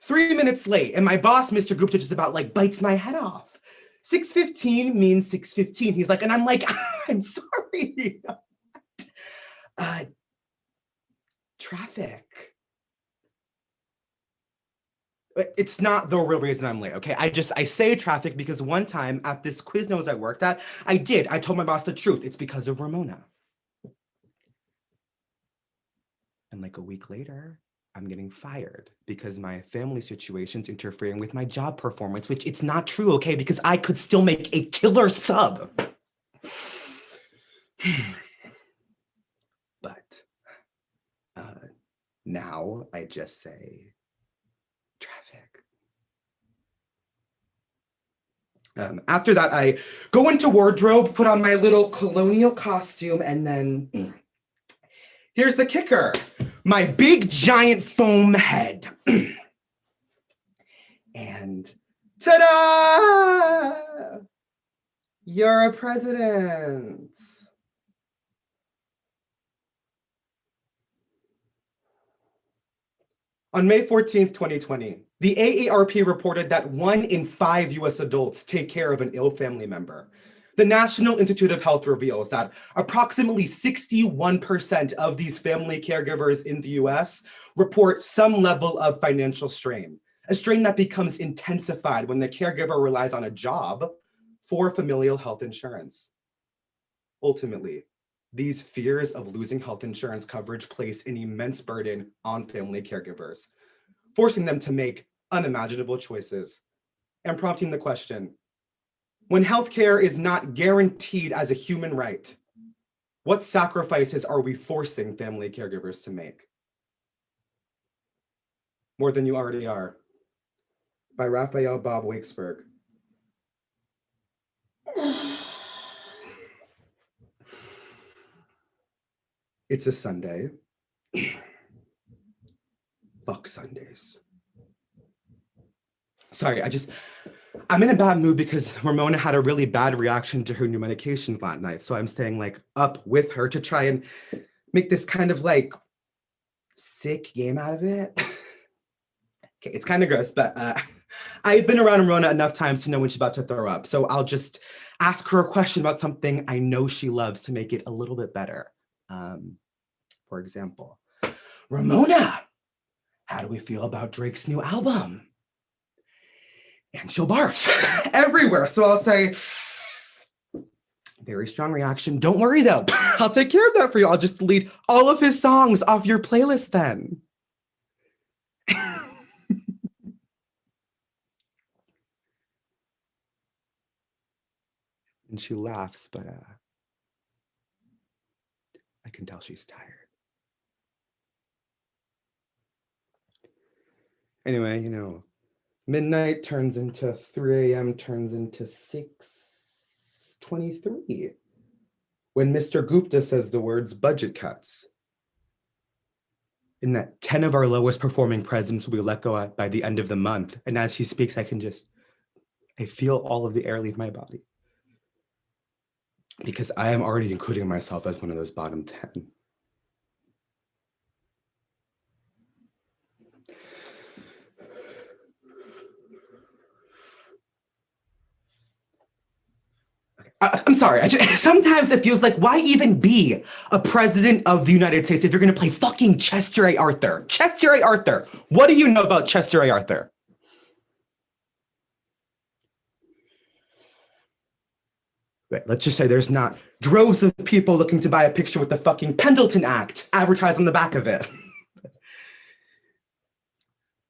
G: 3 minutes late, and my boss, Mr. Gupta, just about like bites my head off. 6:15 means 6:15. He's like, and I'm like, I'm sorry. Traffic. It's not the real reason I'm late, okay? I say traffic because one time at this Quiznos I worked at, I told my boss the truth. It's because of Ramona. And like a week later, I'm getting fired because my family situation's interfering with my job performance, which it's not true, okay? Because I could still make a killer sub. But now I just say traffic. After that, I go into wardrobe, put on my little colonial costume, and then here's the kicker, my big giant foam head. And ta-da! You're a president. On May 14th, 2020, the AARP reported that 1 in 5 US adults take care of an ill family member. The National Institute of Health reveals that approximately 61% of these family caregivers in the US report some level of financial strain, a strain that becomes intensified when the caregiver relies on a job for familial health insurance. Ultimately, these fears of losing health insurance coverage place an immense burden on family caregivers, forcing them to make unimaginable choices and prompting the question, when healthcare is not guaranteed as a human right, what sacrifices are we forcing family caregivers to make? More Than You Already Are, by Raphael Bob Wakesberg. It's a Sunday. Fuck Sundays. Sorry, I'm in a bad mood because Ramona had a really bad reaction to her new medications last night. So I'm staying like up with her to try and make this kind of like sick game out of it. Okay, it's kind of gross, but I've been around Ramona enough times to know when she's about to throw up. So I'll just ask her a question about something I know she loves to make it a little bit better. For example, Ramona, how do we feel about Drake's new album? And she'll barf everywhere. So I'll say, very strong reaction. Don't worry though, I'll take care of that for you. I'll just delete all of his songs off your playlist then. And she laughs, but I can tell she's tired. Anyway, you know, midnight turns into 3 a.m. turns into 6:23 when Mr. Gupta says the words budget cuts. In that 10 of our lowest performing presidents will be let go by the end of the month. And as he speaks, I feel all of the air leave my body. Because I am already including myself as one of those bottom 10. I'm sorry, sometimes it feels like, why even be a president of the United States if you're gonna play fucking Chester A. Arthur? Chester A. Arthur, what do you know about Chester A. Arthur? Right, let's just say there's not droves of people looking to buy a picture with the fucking Pendleton Act advertised on the back of it.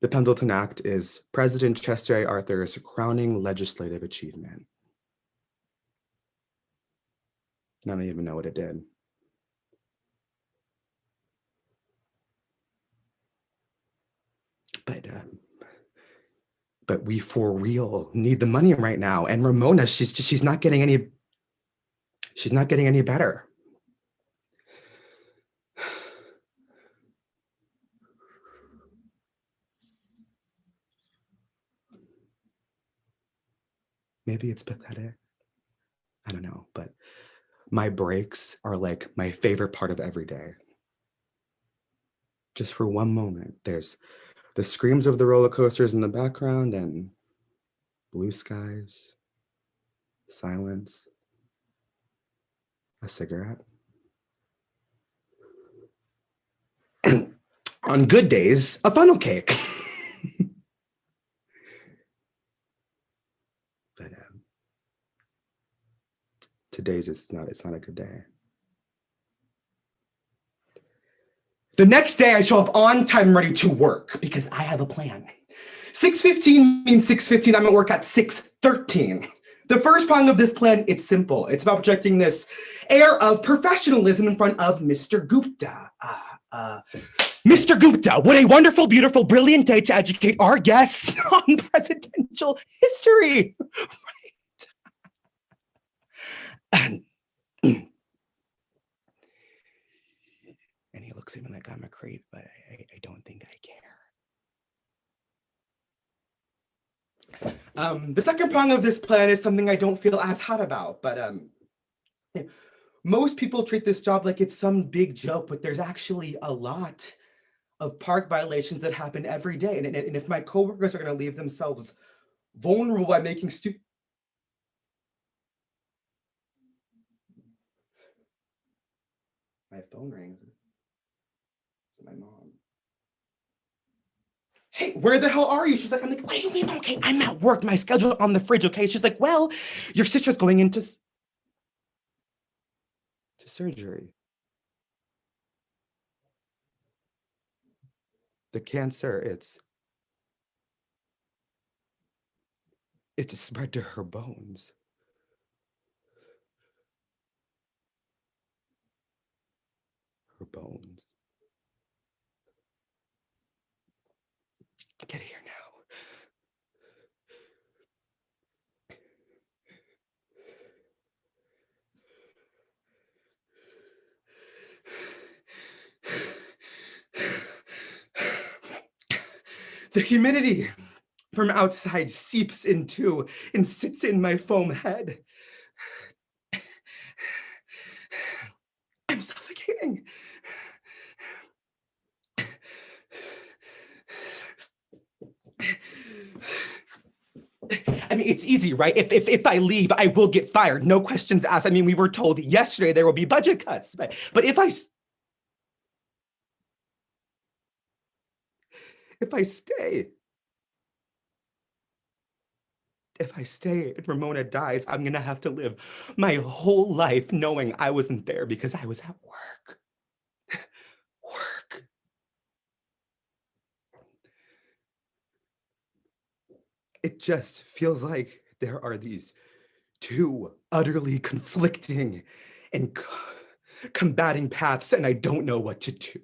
G: The Pendleton Act is President Chester A. Arthur's crowning legislative achievement. And I don't even know what it did. But we for real need the money right now. And Ramona, she's not getting any better. Maybe it's pathetic. I don't know, but my breaks are like my favorite part of every day. Just for one moment, there's the screams of the roller coasters in the background and blue skies, silence, a cigarette. On good days, a funnel cake. But today's it's not a good day. The next day I show up on time, ready to work because I have a plan. 6:15 means 6:15. I'm at work at 6:13. The first prong of this plan, it's simple. It's about projecting this air of professionalism in front of Mr. Gupta. Mr. Gupta, what a wonderful, beautiful, brilliant day to educate our guests on presidential history. Right. And he looks at me like I'm a creep, but I don't think I care. The second prong of this plan is something I don't feel as hot about, but most people treat this job like it's some big joke, but there's actually a lot of park violations that happen every day. And if my coworkers are going to leave themselves vulnerable by making my phone rings. It's my mom. Hey, where the hell are you? She's like, I'm like, what do you mean? Okay, I'm at work. My schedule on the fridge. Okay. She's like, well, your sister's going into surgery. The cancer, it's spread to her bones. Her bones. Get here now. The humidity from outside seeps into and sits in my foam head. I'm suffocating. I mean, it's easy, right? If I leave, I will get fired. No questions asked. I mean, we were told yesterday there will be budget cuts, but if I stay and Ramona dies, I'm gonna have to live my whole life knowing I wasn't there because I was at work. Work. It just feels like there are these two utterly conflicting and combating paths, and I don't know what to do.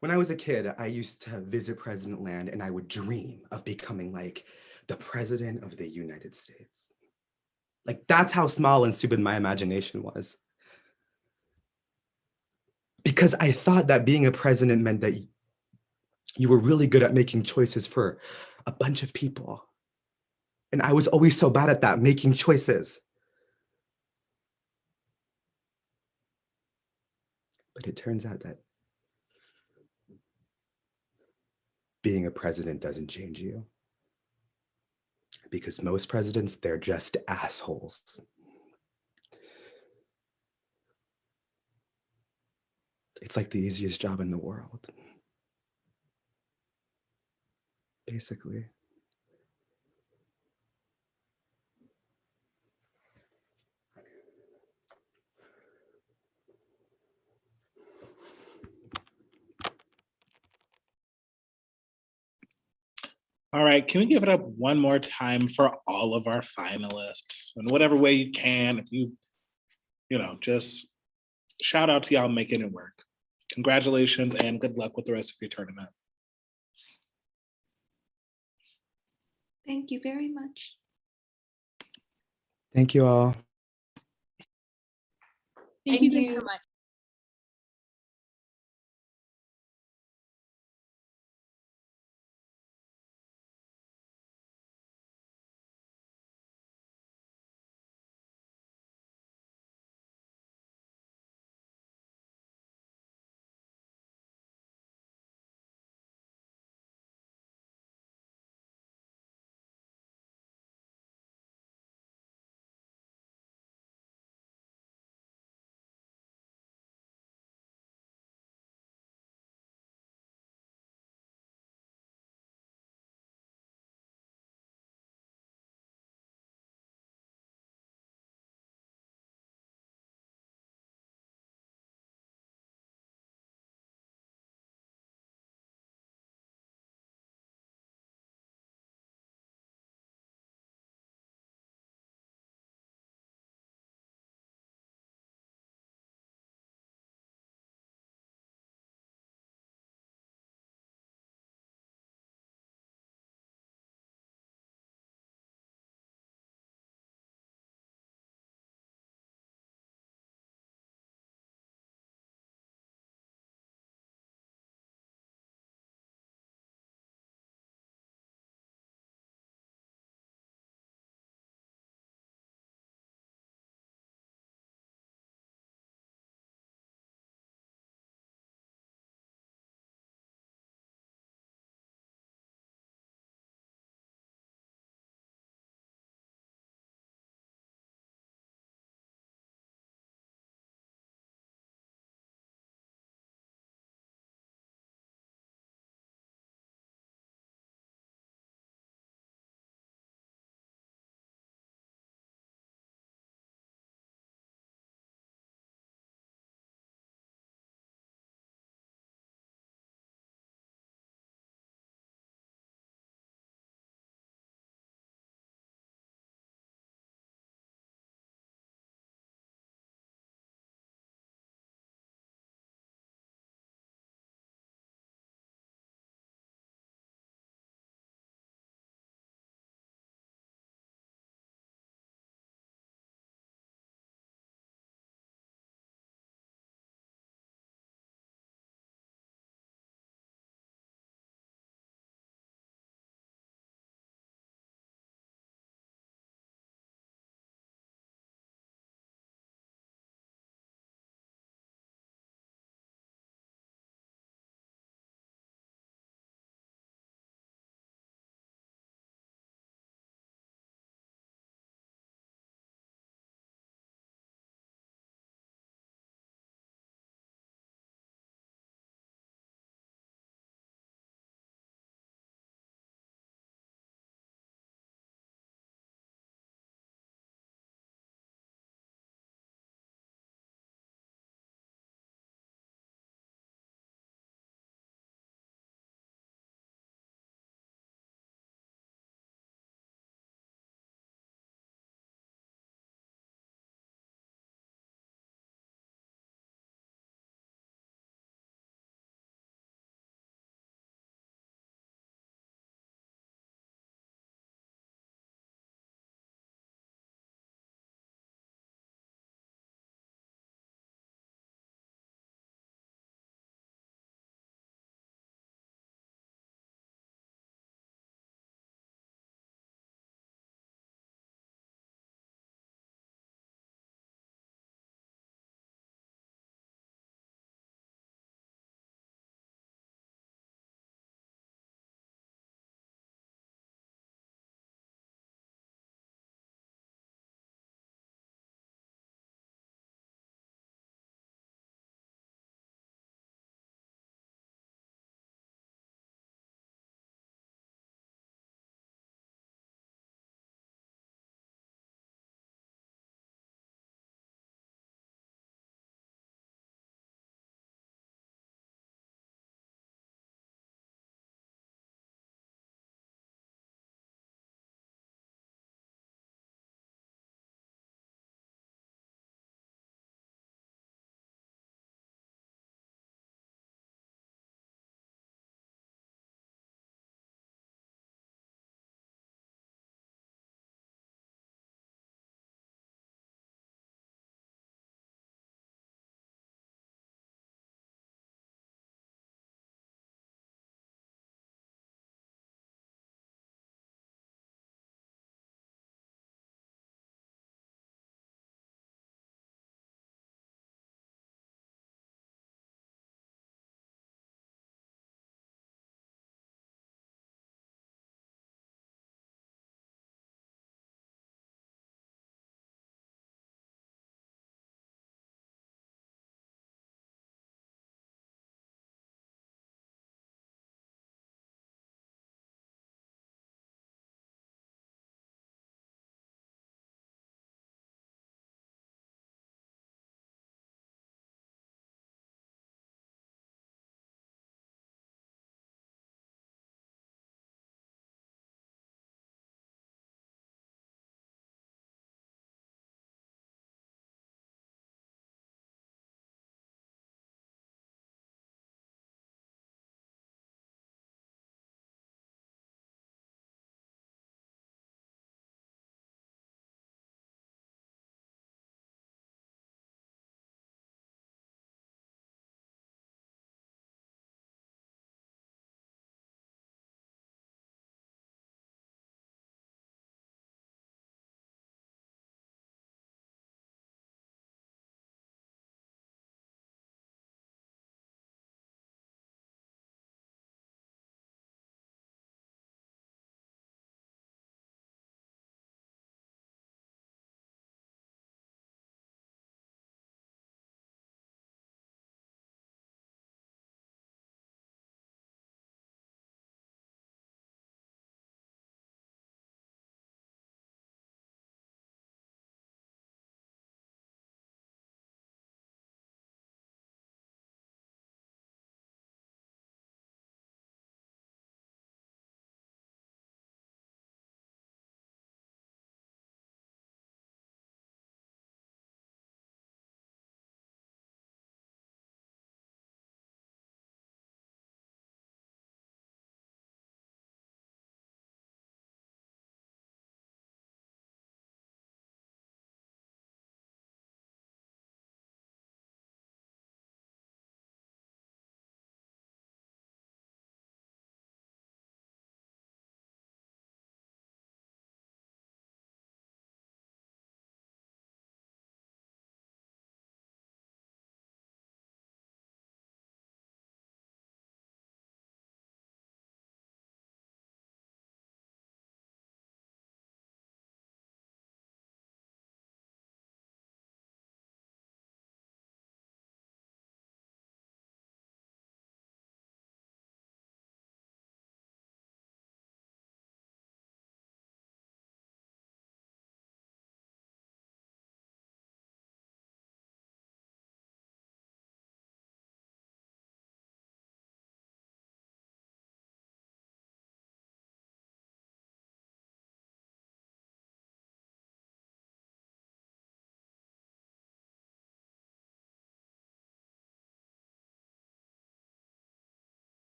G: When I was a kid, I used to visit President Land and I would dream of becoming like the President of the United States. Like that's how small and stupid my imagination was. Because I thought that being a president meant that you were really good at making choices for a bunch of people. And I was always so bad at that, making choices. But it turns out that being a president doesn't change you. Because most presidents, they're just assholes. It's like the easiest job in the world. basically.
A: All right, can we give it up one more time for all of our finalists in whatever way you can? If just shout out to y'all making it work. Congratulations and good luck with the rest of your tournament.
F: Thank you very much.
G: Thank you all.
E: Thank you guys so much.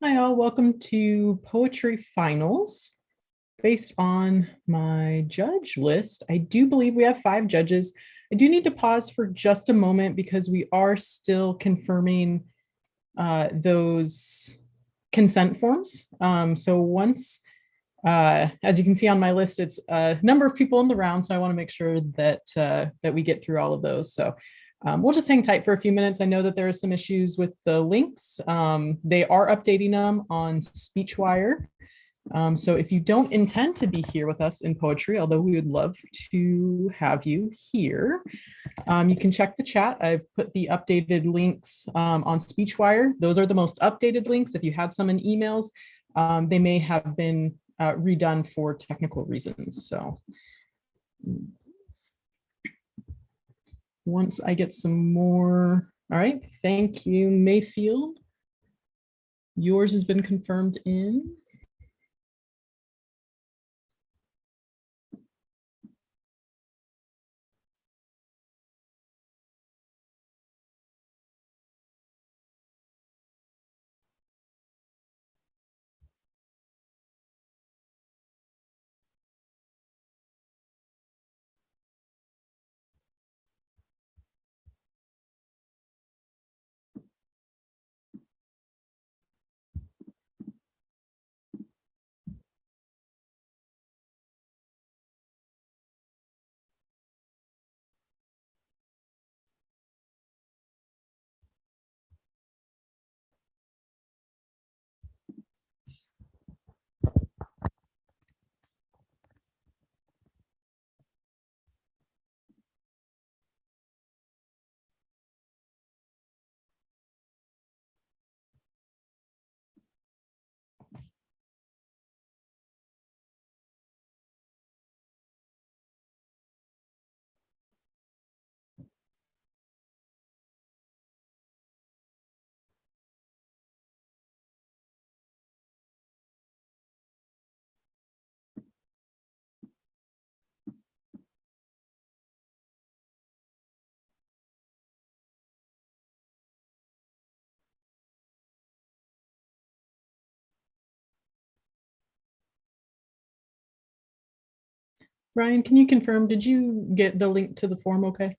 H: Hi all, welcome to Poetry Finals. Based on my judge list, I do believe we have 5 judges. I do need to pause for just a moment because we are still confirming those consent forms. So once, as you can see on my list, it's a number of people in the round, so I want to make sure that that we get through all of those. So we'll just hang tight for a few minutes. I know that there are some issues with the links. They are updating them on SpeechWire. So if you don't intend to be here with us in poetry, although we would love to have you here, you can check the chat. I've put the updated links on SpeechWire. Those are the most updated links. If you had some in emails, they may have been redone for technical reasons. So once I get some more, all right, thank you, Mayfield. Yours has been confirmed in. Ryan, can you confirm, did you get the link to the form okay?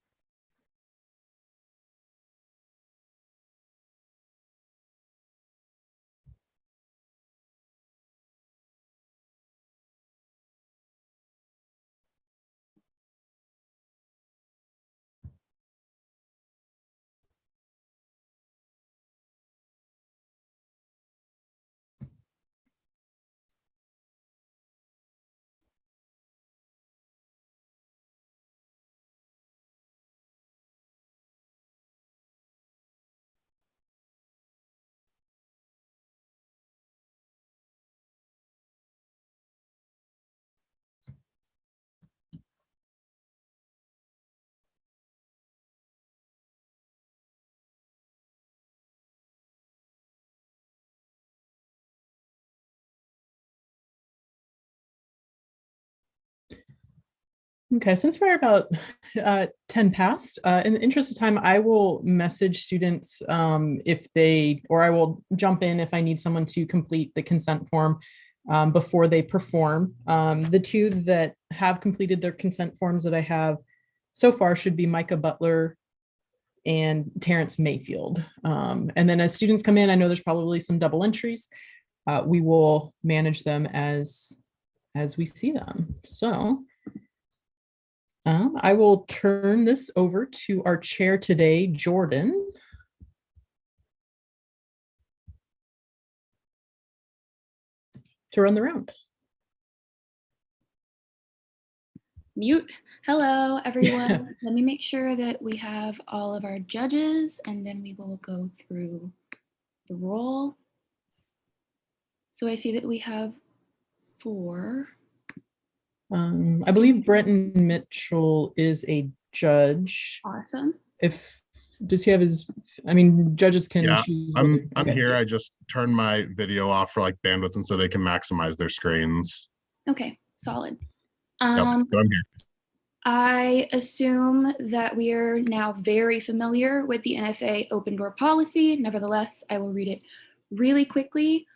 H: Okay, since we're about 10 past, in the interest of time, I will message students if they, or I will jump in if I need someone to complete the consent form before they perform. The 2 that have completed their consent forms that I have so far should be Micah Butler and Terrence Mayfield. And then as students come in, I know there's probably some double entries. We will manage them as we see them. So I will turn this over to our chair today, Jordan. To run the round.
I: Mute. Hello, everyone. Let me make sure that we have all of our judges, and then we will go through the roll. So I see that we have 4.
H: I believe Brenton Mitchell is a judge.
I: Awesome.
H: Does he have his, I mean, judges can
J: Yeah,
H: choose.
J: I'm here. I just turned my video off for like bandwidth and so they can maximize their screens.
I: Okay, solid.
J: Yep, so I'm here.
I: I assume that we are now very familiar with the NFA open door policy. Nevertheless, I will read it Really quickly,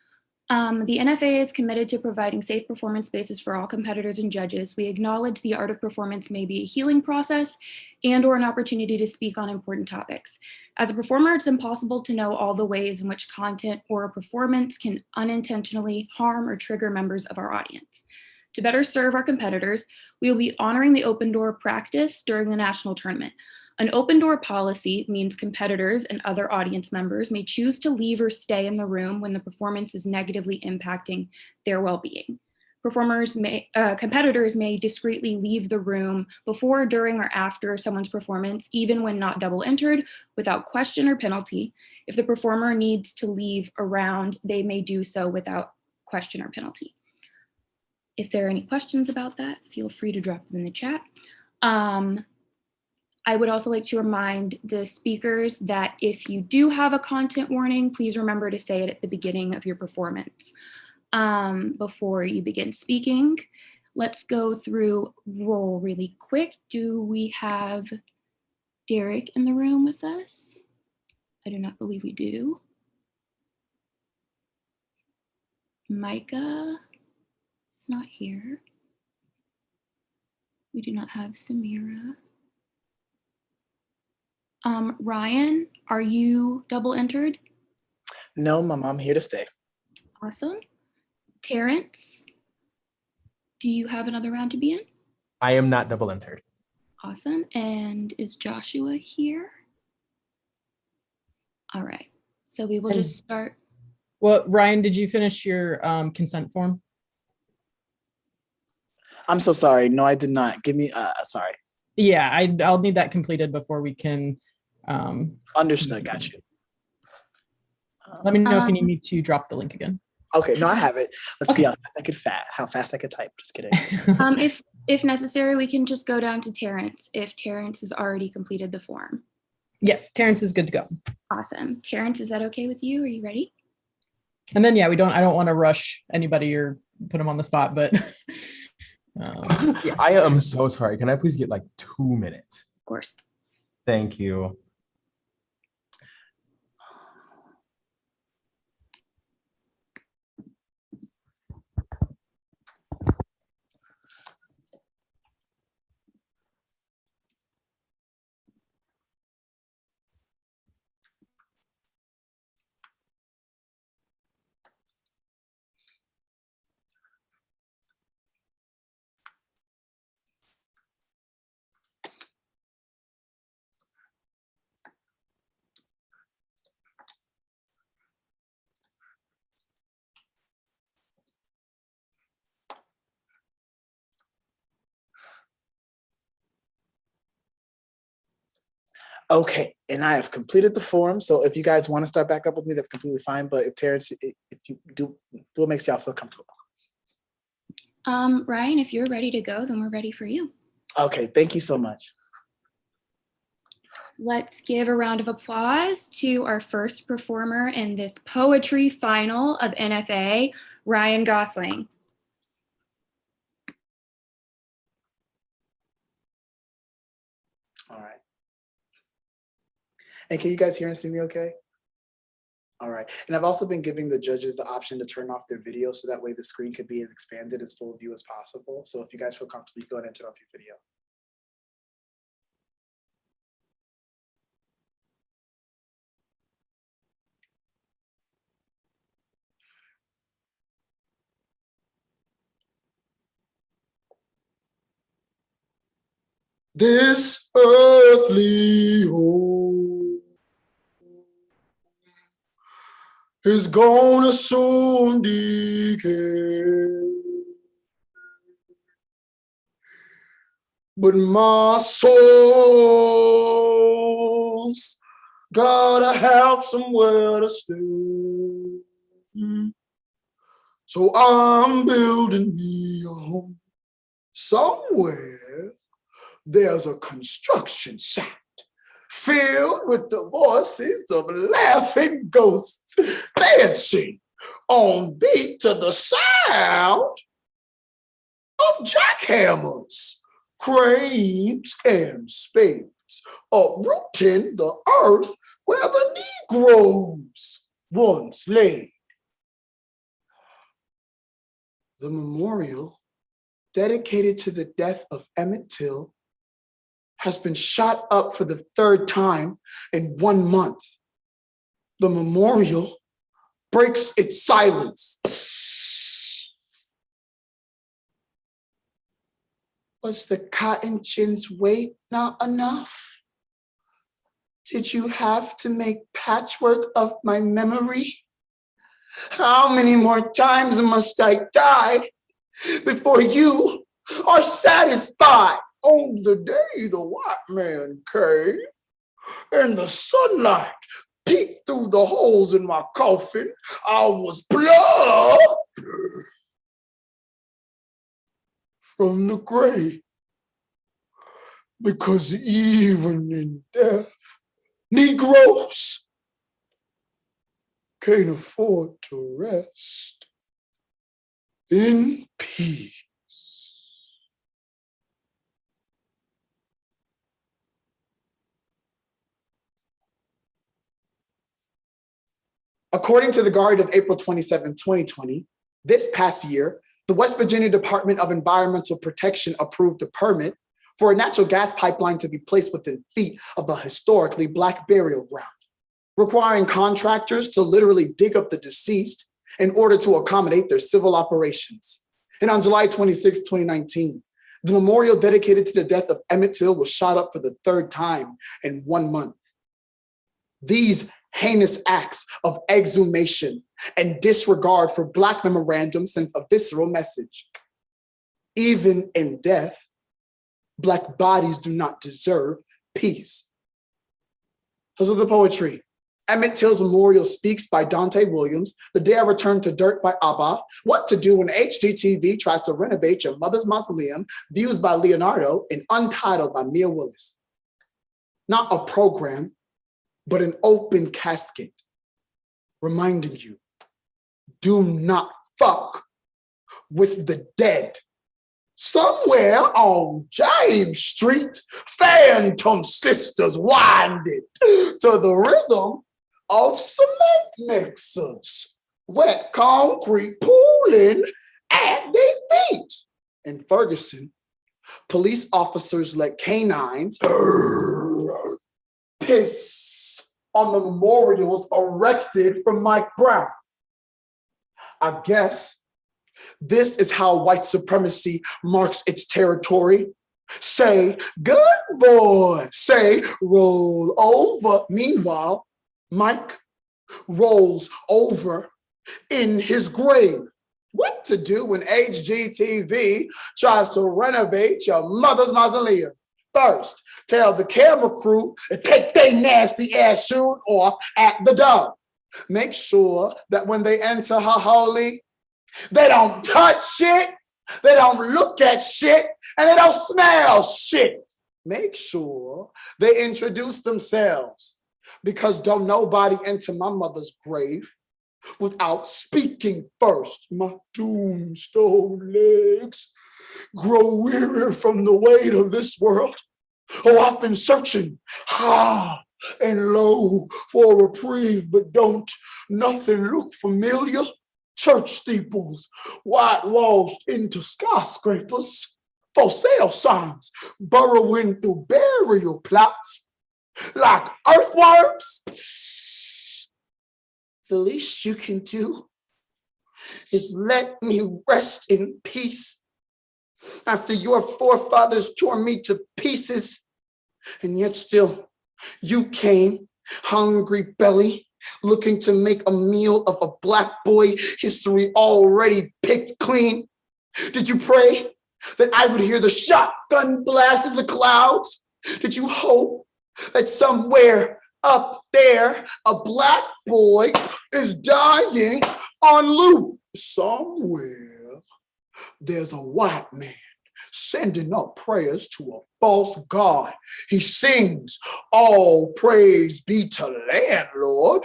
I: the NFA is committed to providing safe performance spaces for all competitors and judges. We acknowledge the art of performance may be a healing process and/or an opportunity to speak on important topics. As a performer, it's impossible to know all the ways in which content or a performance can unintentionally harm or trigger members of our audience. To better serve our competitors, we will be honoring the open door practice during the national tournament. An open door policy means competitors and other audience members may choose to leave or stay in the room when the performance is negatively impacting their well-being. Competitors may discreetly leave the room before, during, or after someone's performance, even when not double entered, without question or penalty. If the performer needs to leave around, they may do so without question or penalty. If there are any questions about that, feel free to drop them in the chat. I would also like to remind the speakers that if you do have a content warning, please remember to say it at the beginning of your performance before you begin speaking. Let's go through roll really quick. Do we have Derek in the room with us? I do not believe we do. Micah is not here. We do not have Samira. Ryan, are you double entered?
K: No, Mom, I'm here to stay.
I: Awesome. Terrence, do you have another round to be in?
L: I am not double entered.
I: Awesome. And is Joshua here? All right. So we will just start.
H: Well, Ryan, did you finish your consent form?
K: I'm so sorry. No, I did not. Give me, sorry.
H: Yeah, I'll need that completed before we can.
K: Understood, got you.
H: Let me know if you need me to drop the link again.
K: Okay, no, I have it. Let's
H: Okay.
K: see how fast I could type. Just kidding.
I: If necessary, we can just go down to Terrence if Terrence has already completed the form.
H: Yes, Terrence is good to go.
I: Awesome. Terrence, is that okay with you? Are you ready?
H: And then, yeah, I don't want to rush anybody or put them on the spot, but yeah.
L: I am so sorry. Can I please get like 2 minutes?
I: Of course.
L: Thank you.
K: Okay, and I have completed the form. So if you guys want to start back up with me, that's completely fine. But if Terrence, if you do what makes y'all feel comfortable.
I: Ryan, if you're ready to go, then we're ready for you.
K: Okay, thank you so much.
I: Let's give a round of applause to our first performer in this poetry final of NFA, Ryan Gosling.
K: All right. And can you guys hear and see me okay? All right. And I've also been giving the judges the option to turn off their video so that way the screen could be as expanded as full view as possible. So if you guys feel comfortable, you go ahead and turn off your video. This earthly home is gonna soon decay, but my soul's gotta have somewhere to stay. So I'm building me a home somewhere. There's a construction site filled with the voices of laughing ghosts dancing on beat to the sound of jackhammers, cranes, and spades, uprooting the earth where the Negroes once laid. The memorial dedicated to the death of Emmett Till has been shot up for the third time in 1 month. The memorial breaks its silence. Was the cotton gin's weight not enough? Did you have to make patchwork of my memory? How many more times must I die before you are satisfied? On the day the white man came and the sunlight peeked through the holes in my coffin, I was plucked from the grave. Because even in death, Negroes can't afford to rest in peace. According to the Guardian of April 27, 2020, this past year, the West Virginia Department of Environmental Protection approved a permit for a natural gas pipeline to be placed within feet of the historically Black burial ground, requiring contractors to literally dig up the deceased in order to accommodate their civil operations. And on July 26, 2019, the memorial dedicated to the death of Emmett Till was shot up for the third time in 1 month. These heinous acts of exhumation and disregard for Black memorandum sends a visceral message. Even in death, Black bodies do not deserve peace. Those are the poetry. Emmett Till's Memorial Speaks by Dante Williams, The Day I Returned to Dirt by Abba, What to Do When HGTV Tries to Renovate Your Mother's Mausoleum, Views by Leonardo, and Untitled by Mia Willis. Not a program, but an open casket reminding you, do not fuck with the dead. Somewhere on James Street, phantom sisters winded to the rhythm of cement mixers, wet concrete pooling at their feet. In Ferguson, police officers let canines piss on the memorials erected for Mike Brown. I guess this is how white supremacy marks its territory. Say, good boy, say, roll over. Meanwhile, Mike rolls over in his grave. What to do when HGTV tries to renovate your mother's mausoleum? First, tell the camera crew to take their nasty ass shoes off at the door. Make sure that when they enter her holy, they don't touch shit, they don't look at shit, and they don't smell shit. Make sure they introduce themselves, because don't nobody enter my mother's grave without speaking first. My tombstone legs grow weary from the weight of this world. Oh, I've been searching high and low for a reprieve, but don't nothing look familiar? Church steeples, whitewashed into skyscrapers, for sale signs burrowing through burial plots like earthworms. The least you can do is let me rest in peace after your forefathers tore me to pieces, and yet still you came, hungry belly, looking to make a meal of a Black boy history already picked clean. Did you pray that I would hear the shotgun blast in the clouds? Did you hope that somewhere up there a Black boy is dying on loop? Somewhere there's a white man sending up prayers to a false god. He sings, all praise be to landlord,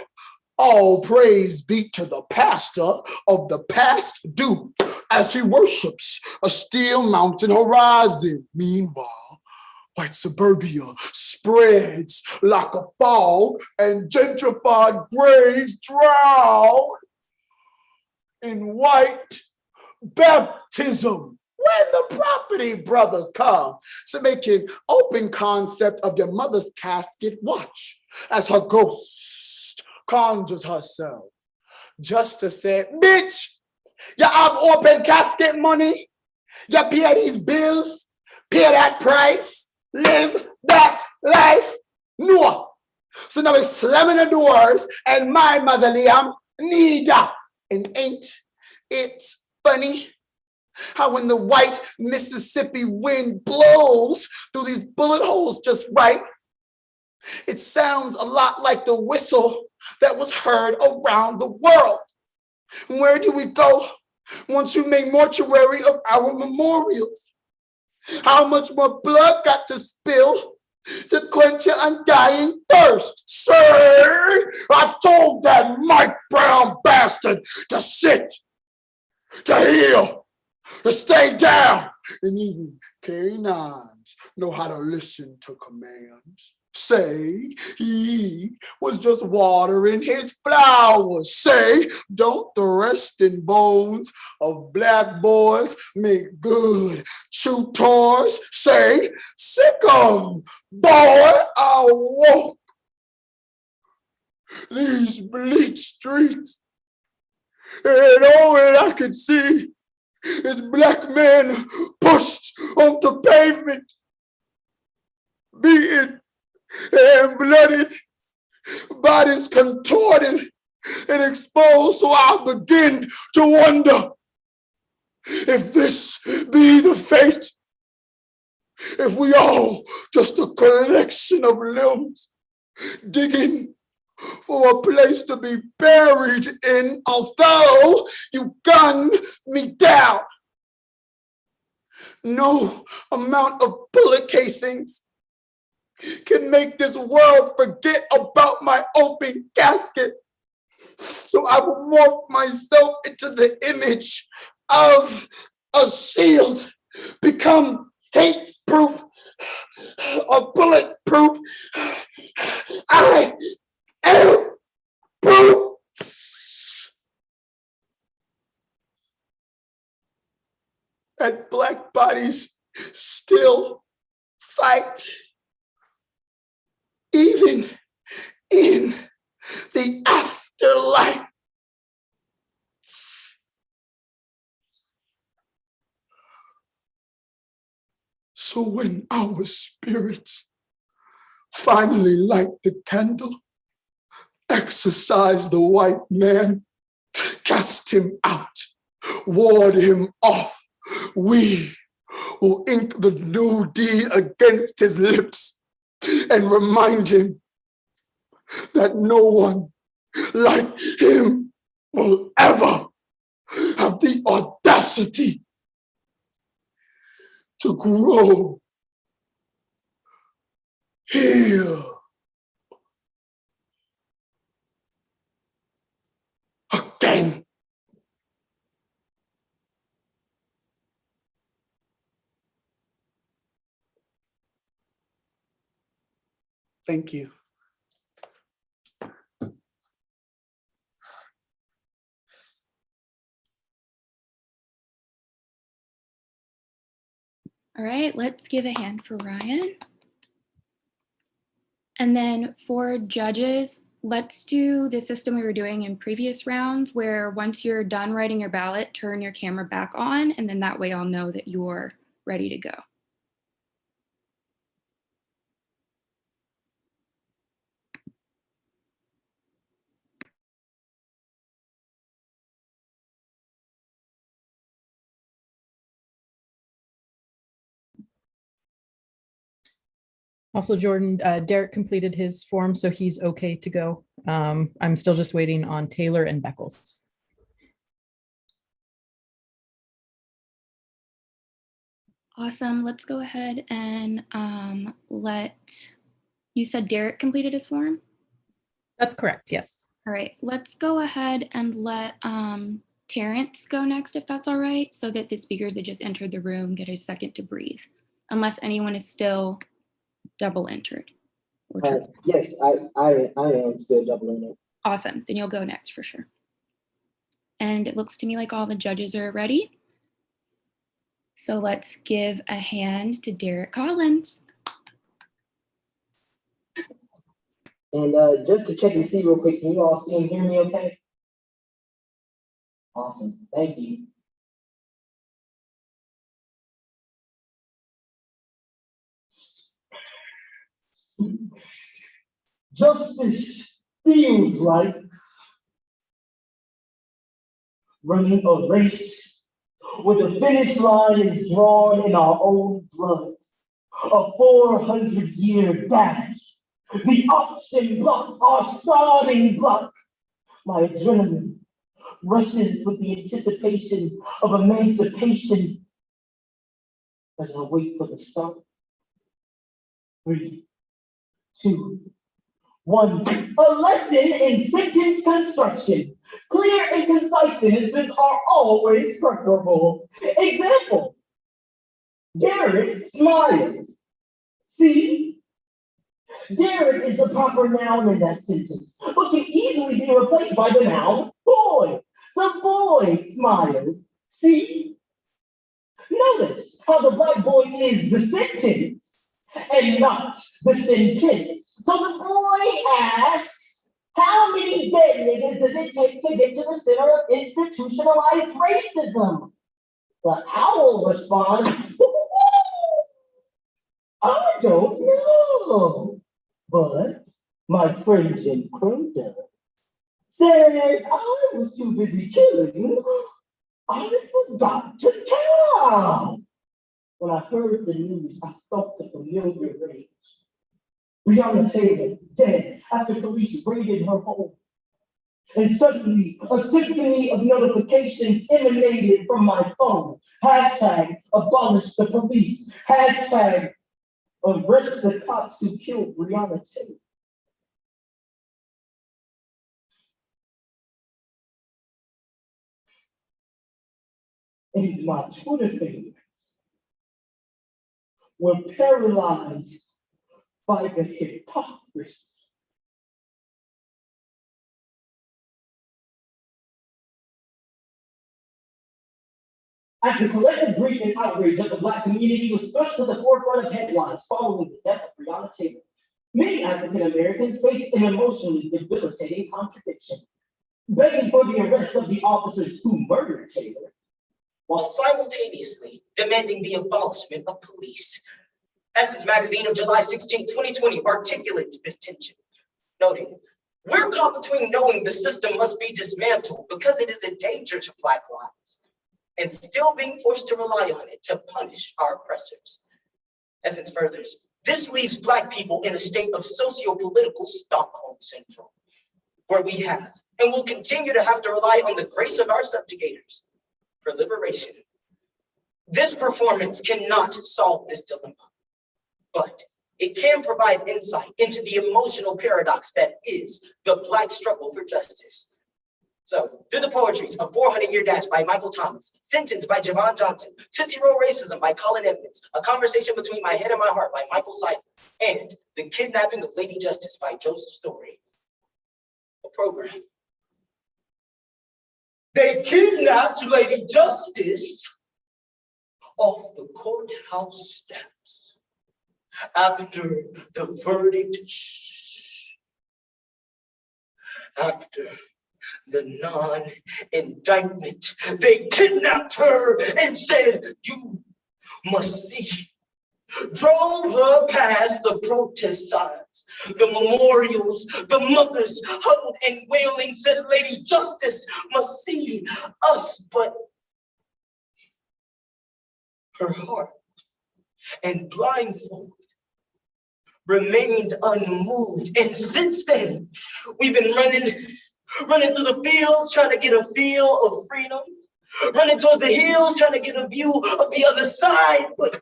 K: all praise be to the pastor of the past due, as he worships a steel mountain horizon. Meanwhile, White suburbia spreads like a fog, and gentrified graves drown in white baptism. When the property brothers come to make an open concept of your mother's casket, watch as her ghost conjures herself. Justice said, bitch, you have open casket money, you pay these bills, pay that price, live that life. No. So now it's slamming the doors and my mausoleum neither. And ain't it funny how when the white Mississippi wind blows through these bullet holes just right, it sounds a lot like the whistle that was heard around the world. Where do we go once you make mortuary of our memorials? How much more blood got to spill to quench your undying thirst? Sir, I told that Mike Brown bastard to sit, to heal, to stay down, and even canines know how to listen to commands. Say he was just watering his flowers. Say, don't the resting bones of black boys make good tutors? Say, sick 'em, boy, I walk these bleak streets, and all that I can see is black men pushed onto pavement, beaten and blooded, bodies contorted and exposed. So I begin to wonder if this be the fate, if we all just a collection of limbs digging for a place to be buried in, although you gun me down. No amount of bullet casings can make this world forget about my open casket. So I will morph myself into the image of a shield, become hate-proof or bulletproof. I am proof. That black bodies still fight, even in the afterlife. So when our spirits finally light the candle, exorcise the white man, cast him out, ward him off, we will ink the new deed against his lips and remind him that no one like him will ever have the audacity to grow here again. Thank you.
I: All right, let's give a hand for Ryan. And then for judges, let's do the system we were doing in previous rounds, where once you're done writing your ballot, turn your camera back on, and then that way I'll know that you're ready to go.
H: Also, Jordan, Derek completed his form, so he's okay to go. I'm still just waiting on Taylor and Beckles.
I: Awesome. Let's go ahead and you said Derek completed his form?
H: That's correct, yes.
I: All right, let's go ahead and let Terrence go next, if that's all right, so that the speakers that just entered the room get a second to breathe, unless anyone is still double entered? Or
M: Uh,
I: triple?
M: yes, I am still doubling it.
I: Awesome. Then you'll go next for sure. And it looks to me like all the judges are ready. So let's give a hand to Derek Collins.
M: And just to check and see real quick, can you all see and hear me okay? Awesome, thank you. Justice feels like running a race where the finish line is drawn in our own blood. A 400-year dash. The option block, our starting block. My adrenaline rushes with the anticipation of emancipation as I wait for the start. 3, 2, 1. A lesson in sentence construction. Clear and concise sentences are always preferable. Example. Derek smiles. See? Derek is the proper noun in that sentence, but can easily be replaced by the noun boy. The boy smiles. See? Notice how the black boy is the sentence and not the sentence. So the boy asks, how many dead niggas does it take to get to the center of institutionalized racism? The owl responds, I don't know. But my friend Jim Crow does. Says I was too busy killing. I forgot to count. When I heard the news, I felt the familiar rage. Breonna Taylor dead after police raided her home. And suddenly, a symphony of notifications emanated from my phone. Hashtag abolish the police. Hashtag arrest the cops who killed Breonna Taylor. And my Twitter fingers were paralyzed by the hypocrisy. As the collective grief and outrage of the Black community was thrust to the forefront of headlines following the death of Breonna Taylor, many African Americans faced an emotionally debilitating contradiction, begging for the arrest of the officers who murdered Taylor, while simultaneously demanding the abolishment of police. Essence magazine of July 16, 2020 articulates this tension, noting, we're caught between knowing the system must be dismantled because it is a danger to Black lives, and still being forced to rely on it to punish our oppressors. Essence furthers, this leaves Black people in a state of socio-political Stockholm syndrome, where we have and will continue to have to rely on the grace of our subjugators for liberation. This performance cannot solve this dilemma, but it can provide insight into the emotional paradox that is the Black struggle for justice. So, through the poetries of 400-Year Dash by Michael Thomas, Sentence by Javon Johnson, Tootsie Roll Racism by Colin Edmonds, A Conversation Between My Head and My Heart by Michael Seidel, and The Kidnapping of Lady Justice by Joseph Story. The program. They kidnapped Lady Justice off the courthouse steps after the verdict, after the non-indictment. They kidnapped her and said, you must see. Drove her past the protest signs, the memorials, the mothers huddled and wailing, said, Lady Justice must see us, but her heart and blindfold remained unmoved. And since then, we've been running through the fields, trying to get a feel of freedom, running towards the hills, trying to get a view of the other side, but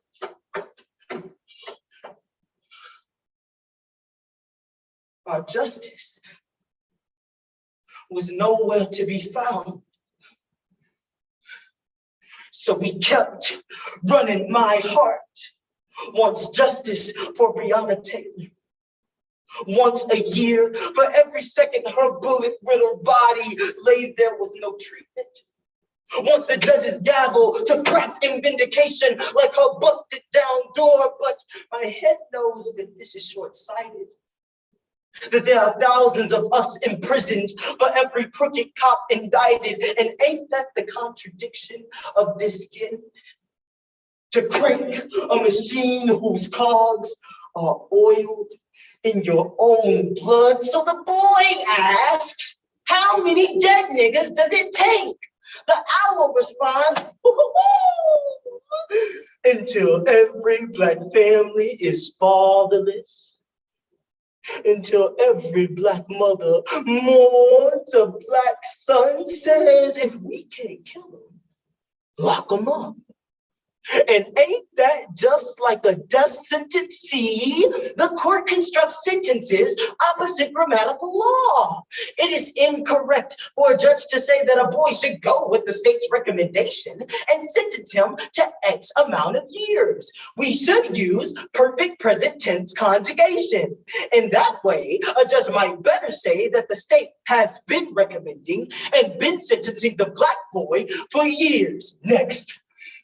M: our justice was nowhere to be found. So we kept running. My heart wants justice for Breonna Taylor. Once a year for every second her bullet-riddled body laid there with no treatment. Wants the judge's gavel to crack in vindication like her busted down door, but my head knows that this is short-sighted. That there are thousands of us imprisoned for every crooked cop indicted, and ain't that the contradiction of this skin? To crank a machine whose cogs are oiled in your own blood. So the boy asks, how many dead niggas does it take? The owl responds, until every Black family is fatherless, until every Black mother mourns a Black son, says, if we can't kill him, lock him up. And ain't that just like a death sentence? See, the court constructs sentences opposite grammatical law. It is incorrect for a judge to say that a boy should go with the state's recommendation and sentence him to X amount of years. We should use perfect present tense conjugation. In that way, a judge might better say that the state has been recommending and been sentencing the Black boy for years. Next.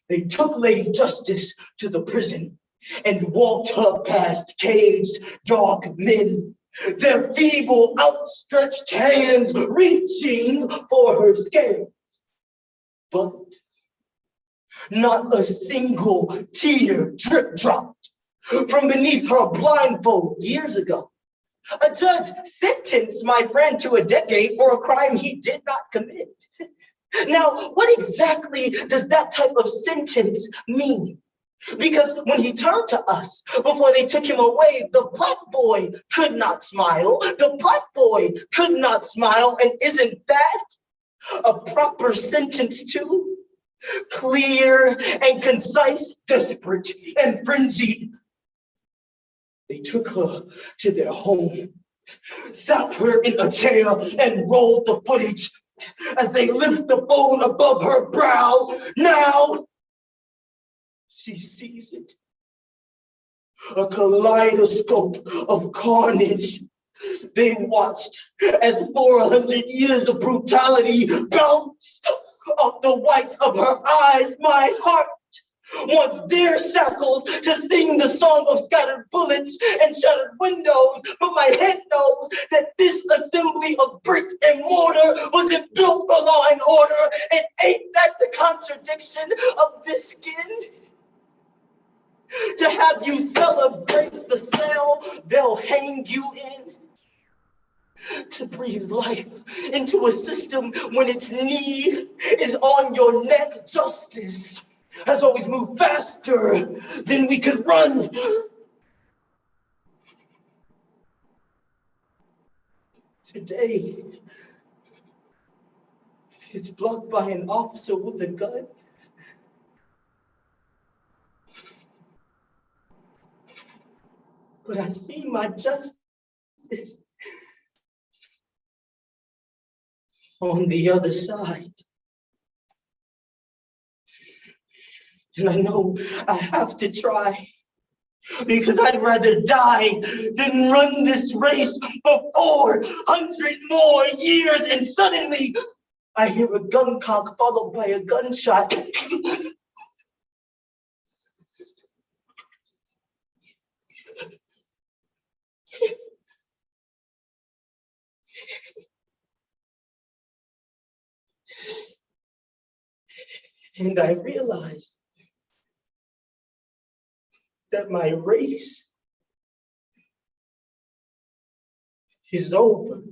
M: They took Lady Justice to the prison and walked her past caged, dark men, their feeble, outstretched hands reaching for her scales. But not a single tear drip dropped from beneath her blindfold years ago. A judge sentenced my friend to a decade for a crime he did not commit. Now, what exactly does that type of sentence mean? Because when he turned to us before they took him away, the Black boy could not smile. The Black boy could not smile. And isn't that a proper sentence too? Clear and concise, desperate and frenzied. They took her to their home, sat her in a chair and rolled the footage as they lift the phone above her brow. Now she sees it. A kaleidoscope of carnage. They watched as 400 years of brutality bounced off the whites of her eyes. My heart wants their shackles to sing the song of scattered bullets and shattered windows, but my head knows that this assembly of brick and mortar wasn't built for law and order. And ain't that the contradiction of this skin? To have you celebrate the cell they'll hang you in. To breathe life into a system when its knee is on your neck. Justice has always moved faster than we could run. Today, it's blocked by an officer with a gun. But I see my justice on the other side. And I know I have to try, because I'd rather die than run this race for 400 more years. And suddenly I hear a gun cock followed by a gunshot. And I realized that my race is over.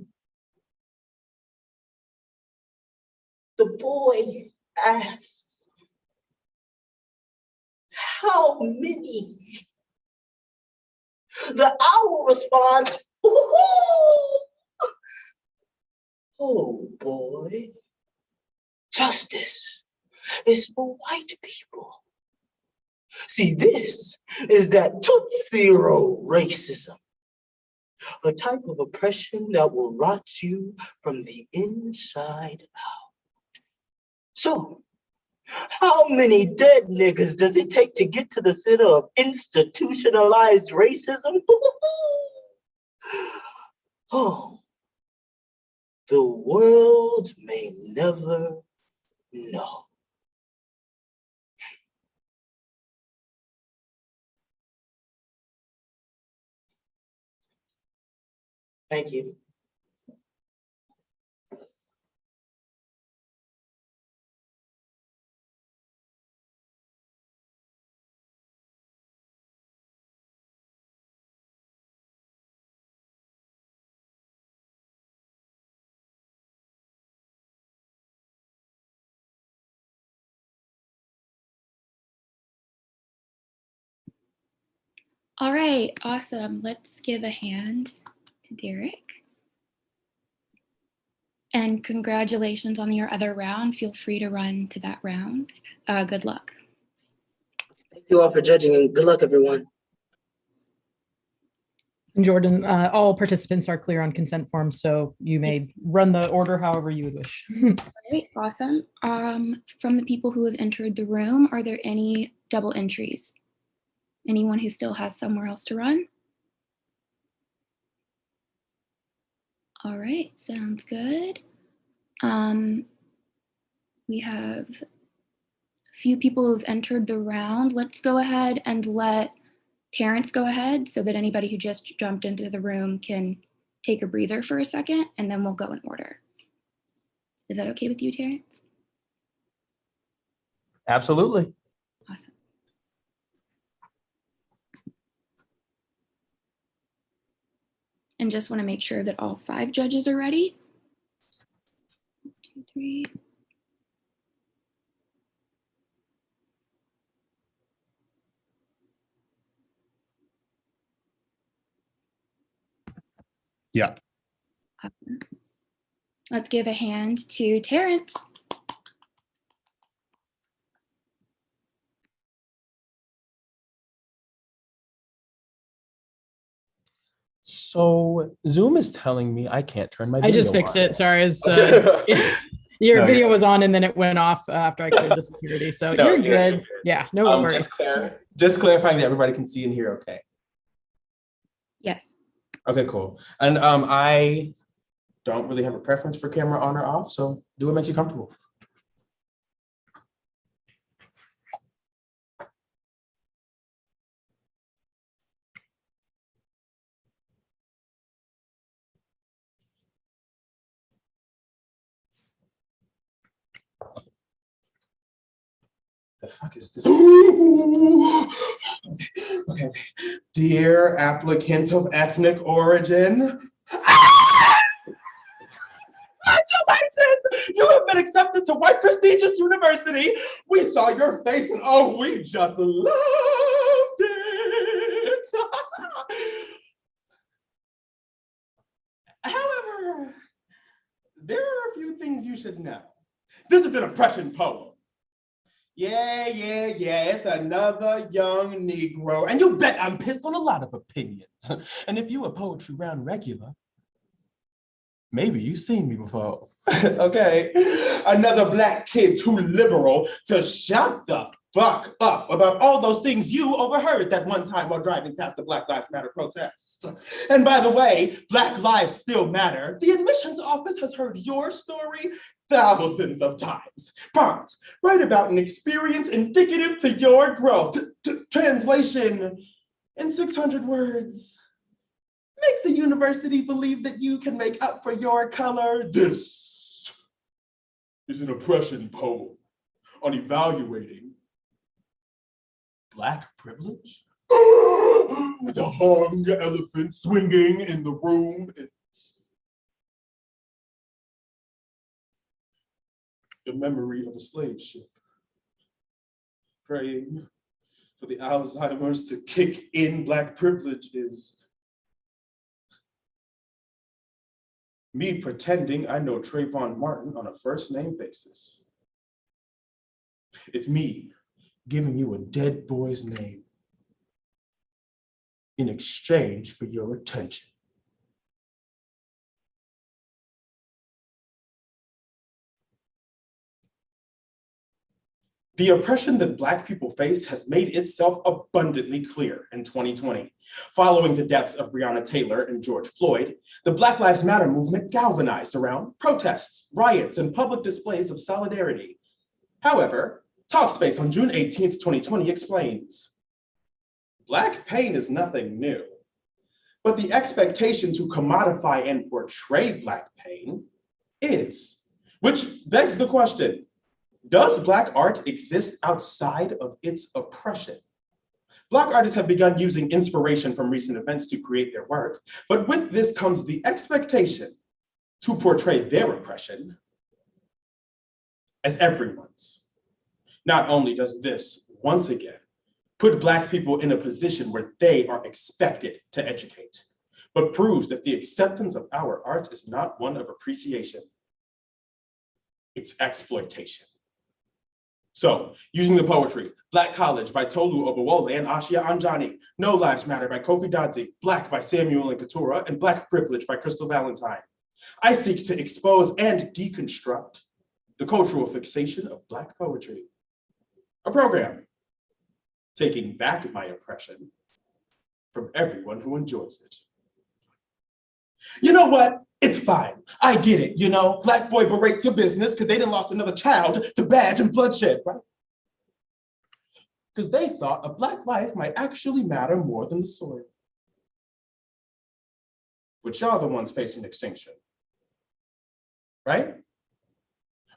M: The boy asks, how many? The owl responds, oh boy, justice is for white people. See, this is that Tootsie Roll racism, a type of oppression that will rot you from the inside out. So, How many dead niggas does it take to get to the center of institutionalized racism? Oh, the world may never know. Thank you.
I: All right, awesome. Let's give a hand to Derek. And congratulations on your other round. Feel free to run to that round. Good luck.
M: Thank you all for judging, and good luck, everyone.
H: And Jordan, all participants are clear on consent forms, so you may run the order however you would wish.
I: All right, awesome. From the people who have entered the room, are there any double entries? Anyone who still has somewhere else to run? All right, sounds good. We have a few people who've entered the round. Let's go ahead and let Terrence go ahead so that anybody who just jumped into the room can take a breather for a second, and then we'll go in order. Is that okay with you, Terrence?
L: Absolutely.
I: Awesome. And just want to make sure that all 5 judges are ready. 1, 2, 3.
J: Yeah.
I: Awesome. Let's give a hand to Terrence.
L: So Zoom is telling me I can't turn my
H: I
L: video
H: just fixed
L: on.
H: it. Sorry.
L: Okay.
H: Your
L: No,
H: video
L: you're
H: was on and then it went off after I cleared the security. So
L: No,
H: you're
L: you're
H: good. Yeah, no worries.
L: Just clarifying that everybody can see and hear okay.
I: Yes.
L: Okay, cool. And I don't really have a preference for camera on or off, so do what makes you comfortable. The fuck is this? Okay. Dear applicant of ethnic origin. Congratulations! You have been accepted to white prestigious university. We saw your face and oh, we just loved it. However, there are a few things you should know. This is an oppression poem. Yeah, it's another young Negro. And you bet I'm pissed on a lot of opinions. And if you a poetry round regular, maybe you've seen me before. Okay. Another Black kid too liberal to shut the fuck up about all those things you overheard that one time while driving past the Black Lives Matter protest. And by the way, Black lives still matter. The admissions office has heard your story thousands of times. Prompt, write about an experience indicative to your growth. Translation in 600 words. Make the university believe that you can make up for your color. This is an oppression poem on evaluating Black privilege. The hung elephant swinging in the room. The memory of a slave ship. Praying for the Alzheimer's to kick in. Black privilege is me pretending I know Trayvon Martin on a first name basis. It's me giving you a dead boy's name in exchange for your attention. The oppression that Black people face has made itself abundantly clear in 2020. Following the deaths of Breonna Taylor and George Floyd, the Black Lives Matter movement galvanized around protests, riots, and public displays of solidarity. However, Talkspace on June 18th, 2020 explains, Black pain is nothing new, but the expectation to commodify and portray Black pain is, which begs the question, does Black art exist outside of its oppression? Black artists have begun using inspiration from recent events to create their work, but with this comes the expectation to portray their oppression as everyone's. Not only does this, once again, put Black people in a position where they are expected to educate, but proves that the acceptance of our art is not one of appreciation, it's exploitation. So, using the poetry, Black College by Tolu Obowole and Ashia Anjani, No Lives Matter by Kofi Dadzi, Black by Samuel Nkatura, and Black Privilege by Crystal Valentine, I seek to expose and deconstruct the cultural fixation of Black poetry. A program taking back my oppression from everyone who enjoys it. You know what? It's fine. I get it, you know? Black boy berates your business because they done lost another child to badge and bloodshed, right? Because they thought a Black life might actually matter more than the soil. But y'all the ones facing extinction, right?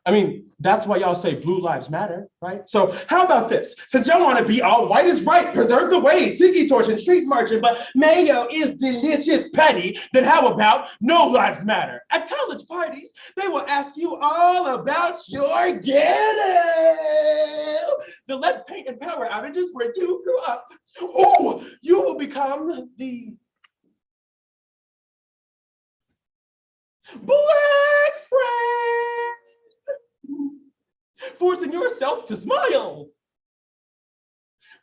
L: I mean, that's why y'all say blue lives matter, right? So how about this? Since y'all want to be all white is right, preserve the ways, tiki torching, street marching, but mayo is delicious petty, then how about no lives matter? At college parties, they will ask you all about your ghetto. The lead paint and power outages where you grew up. Oh, you will become the Black friend. Forcing yourself to smile.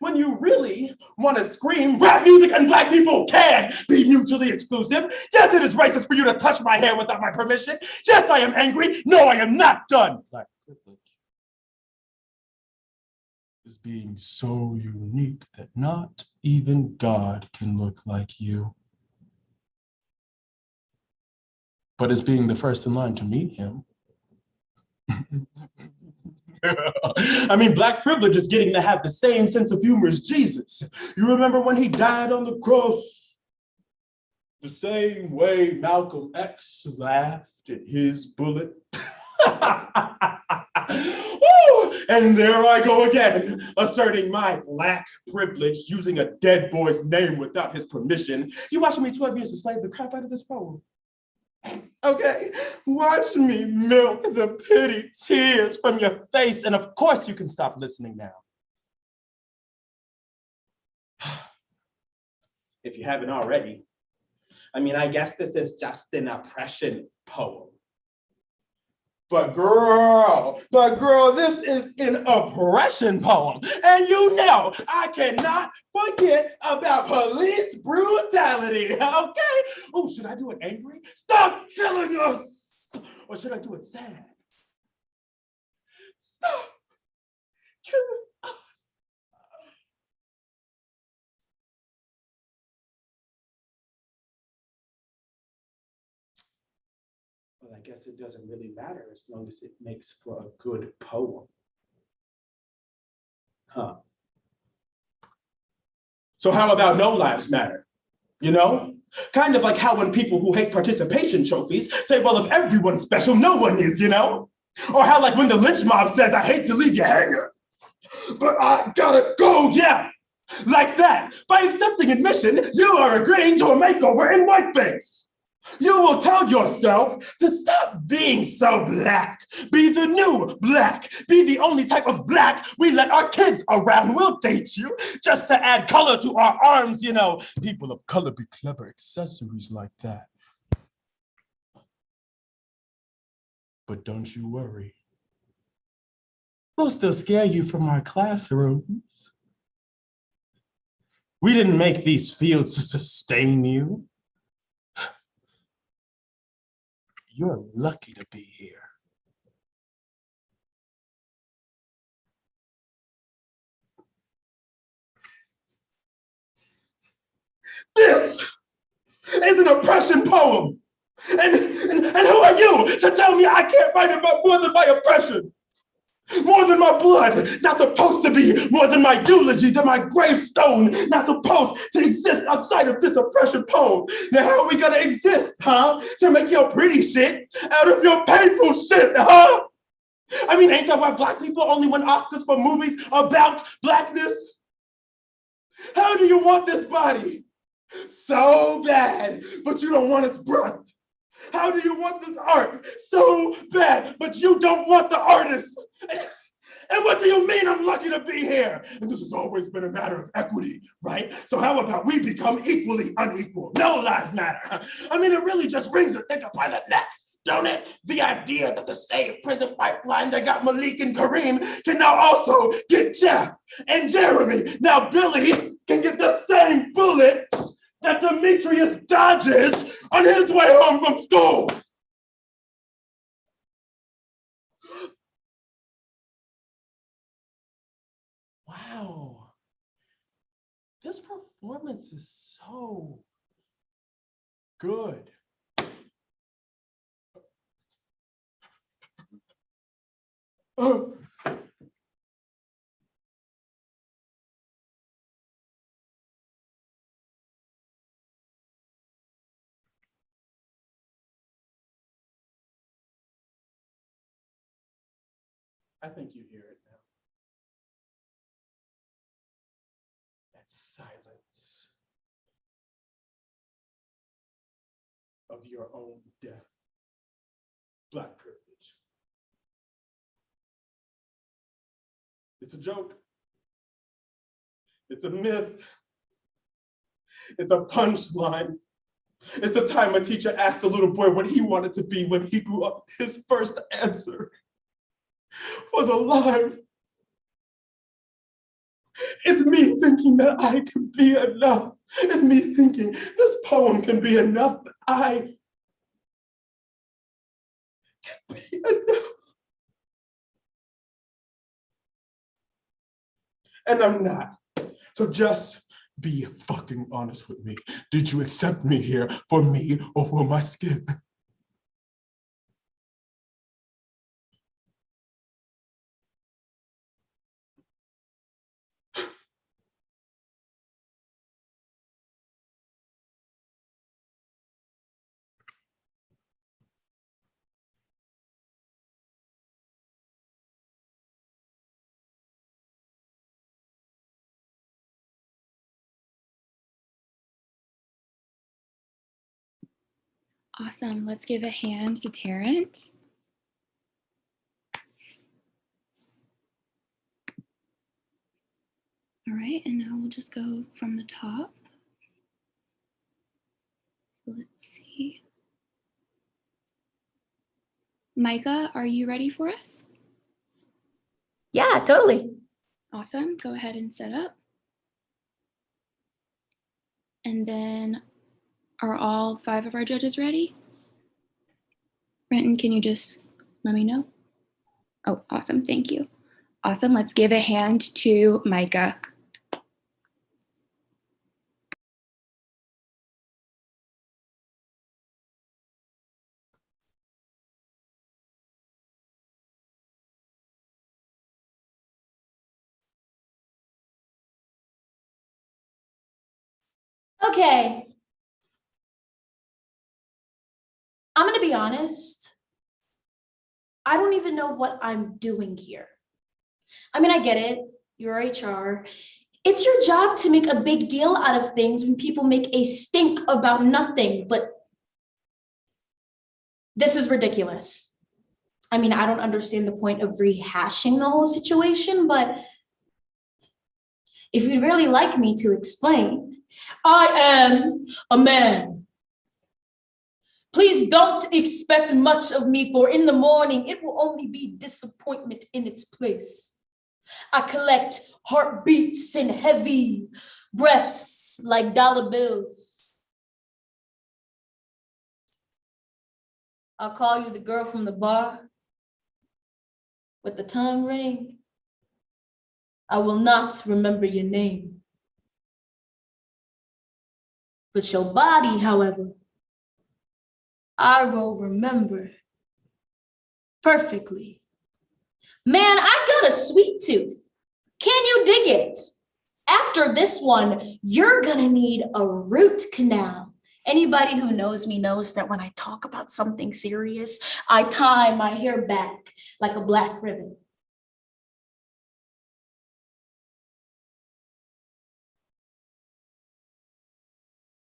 L: When you really want to scream, rap music and Black people can be mutually exclusive. Yes, it is racist for you to touch my hair without my permission. Yes, I am angry. No, I am not done. Black privilege is being so unique that not even God can look like you. But as being the first in line to meet him, I mean, Black privilege is getting to have the same sense of humor as Jesus. You remember when he died on the cross? The same way Malcolm X laughed at his bullet. Woo! And there I go again, asserting my Black privilege, using a dead boy's name without his permission. You watching me 12 years to slave the crap out of this poem. Okay, watch me milk the pity tears from your face, and of course you can stop listening now. If you haven't already. I mean, I guess this is just an oppression poem. But girl, this is an oppression poem. And you know, I cannot forget about police brutality, okay? Oh, should I do it angry? Stop killing us! Or should I do it sad? Stop killing us. Well, I guess it doesn't really matter as long as it makes for a good poem. Huh. So how about no lives matter? You know? Kind of like how when people who hate participation trophies say, well, if everyone's special, no one is, you know? Or how like when the lynch mob says, I hate to leave you hanging, but I gotta go, yeah. Like that. By accepting admission, you are agreeing to a makeover in whiteface. You will tell yourself to stop being so Black. Be the new Black. Be the only type of Black we let our kids around. We'll date you just to add color to our arms, you know. People of color be clever accessories like that. But don't you worry. We'll still scare you from our classrooms. We didn't make these fields to sustain you. You're lucky to be here. This is an oppression poem. And who are you to tell me I can't write about more than my oppression? More than my blood, not supposed to be more than my eulogy, than my gravestone, not supposed to exist outside of this oppression poem. Now how are we gonna exist, huh? To make your pretty shit out of your painful shit, huh? I mean, ain't that why Black people only win Oscars for movies about Blackness? How do you want this body? So bad, but you don't want its breath. How do you want this art? So bad, but you don't want the artist. And what do you mean I'm lucky to be here? And this has always been a matter of equity, right? So how about we become equally unequal? No lives matter. I mean, it really just rings a nigga by the neck, don't it? The idea that the same prison pipeline that got Malik and Kareem can now also get Jeff and Jeremy. Now Billy can get the same bullet that Demetrius dodges on his way home from school. Wow. This performance is so good. I think you hear it now. That silence of your own death. Black privilege. It's a joke. It's a myth. It's a punchline. It's the time a teacher asked a little boy what he wanted to be when he grew up. His first answer was alive. It's me thinking that I can be enough. It's me thinking this poem can be enough. I can be enough. And I'm not. So just be fucking honest with me. Did you accept me here for me or for my skin?
I: Awesome. Let's give a hand to Terrence. All right, and now we'll just go from the top. So let's see. Micah, are you ready for us?
N: Yeah, totally.
I: Awesome. Go ahead and set up. And then are all 5 of our judges ready? Renton, can you just let me know? Oh, awesome. Thank you. Awesome. Let's give a hand to Micah.
N: Okay. I'm gonna be honest. I don't even know what I'm doing here. I mean, I get it. You're HR. It's your job to make a big deal out of things when people make a stink about nothing, but this is ridiculous. I mean, I don't understand the point of rehashing the whole situation, but if you'd really like me to explain, I am a man. Please don't expect much of me, for in the morning, it will only be disappointment in its place. I collect heartbeats and heavy breaths like dollar bills. I'll call you the girl from the bar with the tongue ring. I will not remember your name. But your body, however, I will remember perfectly. Man, I got a sweet tooth. Can you dig it? After this one, you're gonna need a root canal. Anybody who knows me knows that when I talk about something serious, I tie my hair back like a black ribbon.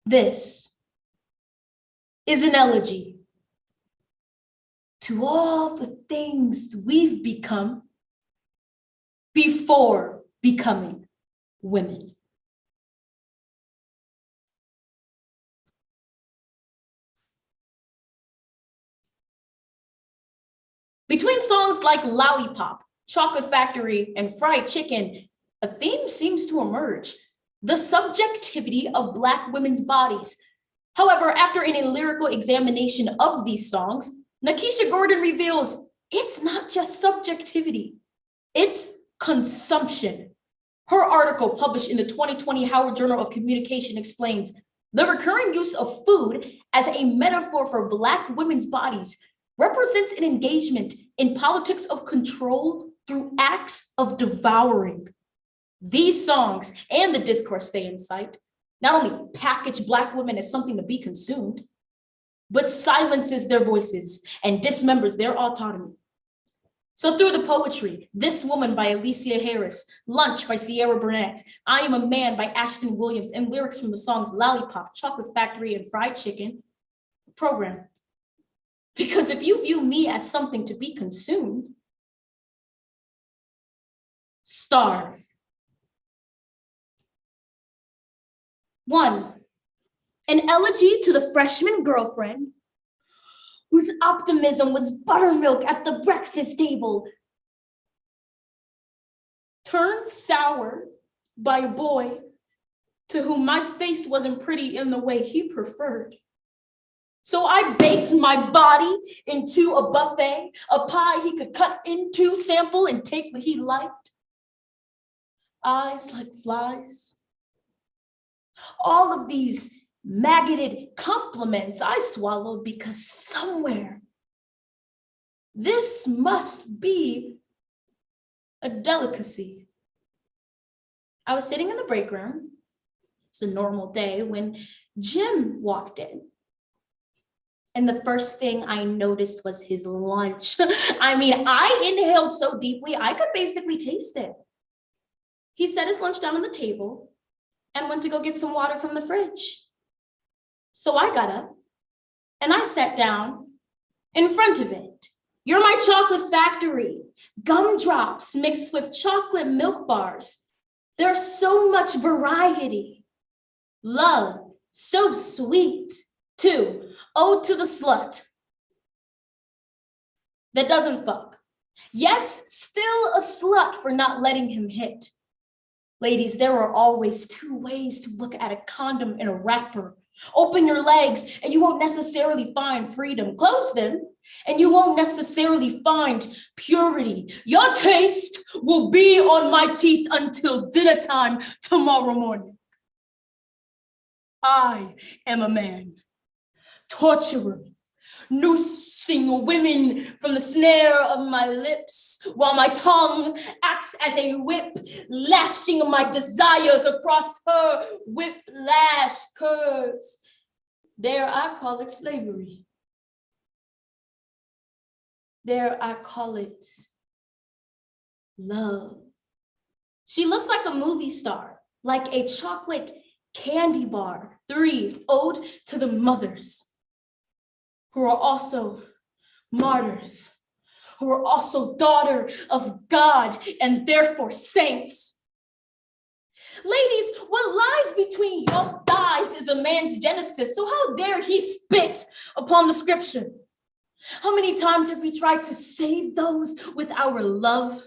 N: This is an elegy to all the things we've become before becoming women. Between songs like Lollipop, Chocolate Factory, and Fried Chicken, a theme seems to emerge: the subjectivity of Black women's bodies. However, after a lyrical examination of these songs, Nakisha Gordon reveals it's not just subjectivity, it's consumption. Her article, published in the 2020 Howard Journal of Communication, explains the recurring use of food as a metaphor for Black women's bodies represents an engagement in politics of control through acts of devouring. These songs and the discourse they incite not only package Black women as something to be consumed, but silences their voices and dismembers their autonomy. So through the poetry, This Woman by Alicia Harris, Lunch by Sierra Burnett, I Am a Man by Ashton Williams, and lyrics from the songs Lollipop, Chocolate Factory, and Fried Chicken, program. Because if you view me as something to be consumed, starve. 1, an elegy to the freshman girlfriend whose optimism was buttermilk at the breakfast table, turned sour by a boy to whom my face wasn't pretty in the way he preferred. So I baked my body into a buffet, a pie he could cut into, sample, and take what he liked. Eyes like flies. All of these maggoted compliments I swallowed because somewhere this must be a delicacy. I was sitting in the break room. It's a normal day when Jim walked in. And the first thing I noticed was his lunch. I mean, I inhaled so deeply, I could basically taste it. He set his lunch down on the table and went to go get some water from the fridge. So I got up and I sat down in front of it. You're my chocolate factory. Gumdrops mixed with chocolate milk bars. There's so much variety. Love, so sweet. 2, ode to the slut that doesn't fuck, yet still a slut for not letting him hit. Ladies, there are always 2 ways to look at a condom in a wrapper. Open your legs and you won't necessarily find freedom. Close them and you won't necessarily find purity. Your taste will be on my teeth until dinner time tomorrow morning. I am a man. Torturer, noosing women from the snare of my lips, while my tongue acts as a whip, lashing my desires across her whiplash curves. There I call it slavery. There I call it love. She looks like a movie star, like a chocolate candy bar. 3, ode to the mothers who are also martyrs, who are also daughter of God and therefore saints. Ladies, what lies between your thighs is a man's genesis, so how dare he spit upon the scripture? How many times have we tried to save those with our love,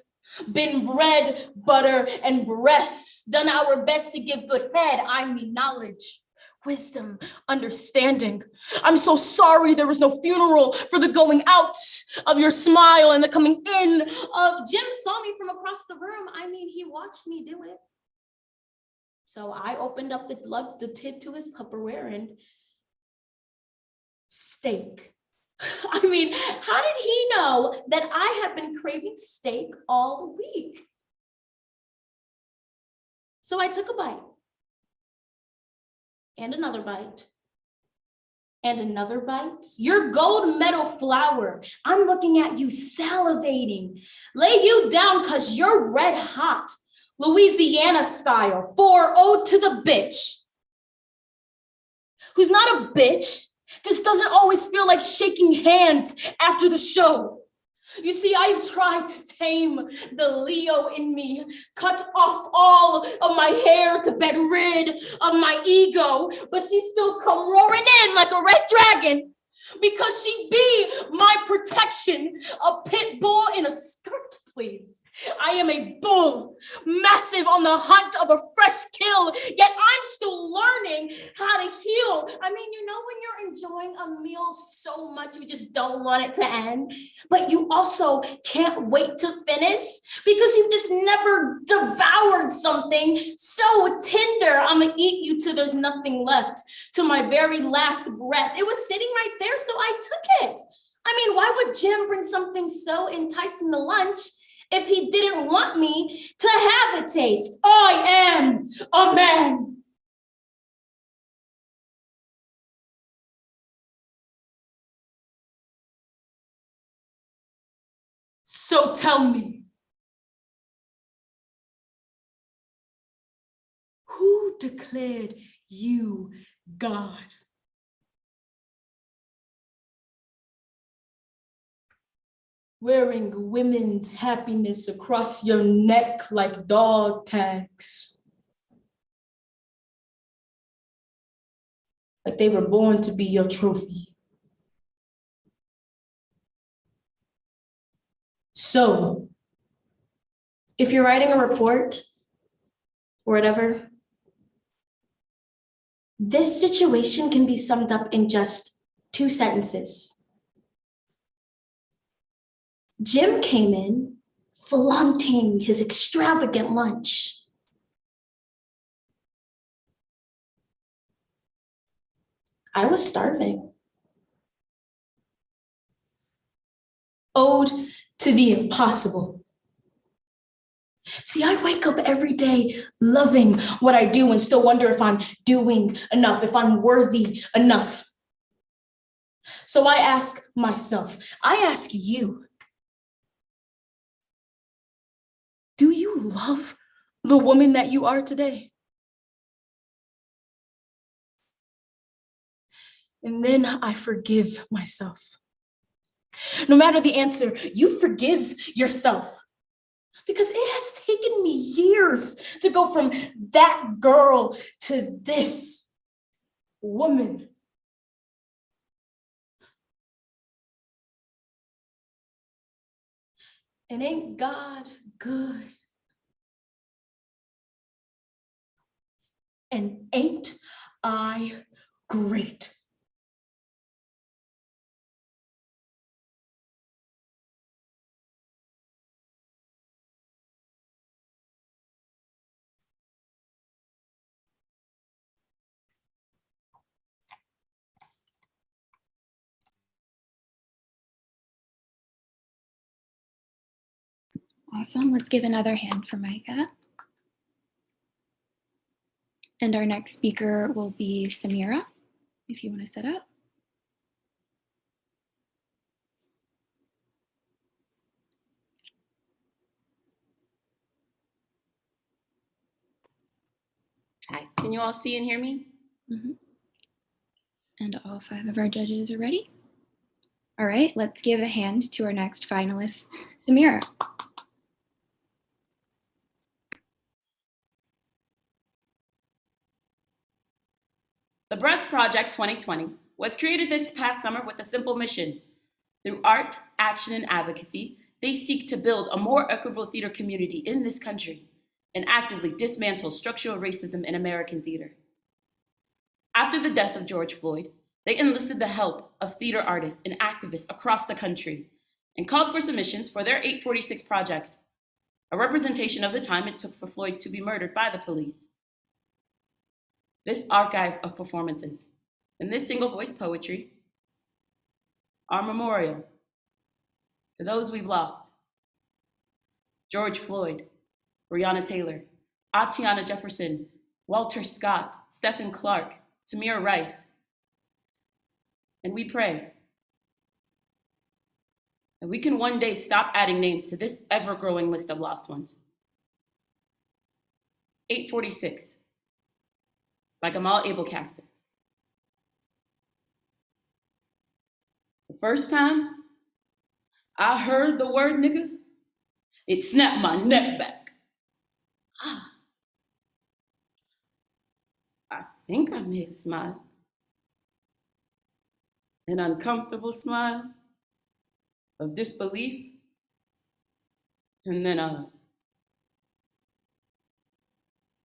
N: been bread, butter, and breath, done our best to give good head, I mean knowledge, wisdom, understanding. I'm so sorry there was no funeral for the going out of your smile and the coming in of Jim saw me from across the room. I mean, he watched me do it. So I opened up the tip to his Tupperware and steak. I mean, how did he know that I had been craving steak all week? So I took a bite and another bite and another bite. Your gold medal flower. I'm looking at you salivating. Lay you down because you're red hot. Louisiana style for ode to the bitch. Who's not a bitch, just doesn't always feel like shaking hands after the show. You see, I've tried to tame the Leo in me, cut off all of my hair to get rid of my ego, but she still come roaring in like a red dragon because she be my protection, a pit bull in a skirt, please. I am a bull, massive on the hunt of a fresh kill, yet I'm still learning how to heal. I mean, you know when you're enjoying a meal so much you just don't want it to end, but you also can't wait to finish because you've just never devoured something so tender. I'm gonna eat you till there's nothing left, to my very last breath. It was sitting right there, so I took it. I mean, why would Jim bring something so enticing to lunch if he didn't want me to have a taste? I am a man. So tell me, who declared you God? Wearing women's happiness across your neck like dog tags. Like they were born to be your trophy. So, if you're writing a report or whatever, this situation can be summed up in just 2 sentences. Jim came in flaunting his extravagant lunch. I was starving. Ode to the impossible. See, I wake up every day loving what I do and still wonder if I'm doing enough, if I'm worthy enough. So I ask myself, I ask you, do you love the woman that you are today? And then I forgive myself. No matter the answer, you forgive yourself. Because it has taken me years to go from that girl to this woman. And ain't God good? And ain't I great?
I: Awesome. Let's give another hand for Micah. And our next speaker will be Samira, if you want to set up.
O: Hi, can you all see and hear me?
I: Mm-hmm. And all 5 of our judges are ready. All right, let's give a hand to our next finalist, Samira.
O: The Breath Project 2020 was created this past summer with a simple mission. Through art, action, and advocacy, they seek to build a more equitable theater community in this country and actively dismantle structural racism in American theater. After the death of George Floyd, they enlisted the help of theater artists and activists across the country and called for submissions for their 846 project, a representation of the time it took for Floyd to be murdered by the police. this archive of performances, and this single voice poetry, our memorial to those we've lost. George Floyd, Breonna Taylor, Atiana Jefferson, Walter Scott, Stephen Clark, Tamir Rice. And we pray that we can one day stop adding names to this ever-growing list of lost ones. 846, by Gamal Abel Castor. The first time I heard the word nigga, it snapped my neck back. I think I may have smiled. An uncomfortable smile of disbelief, and then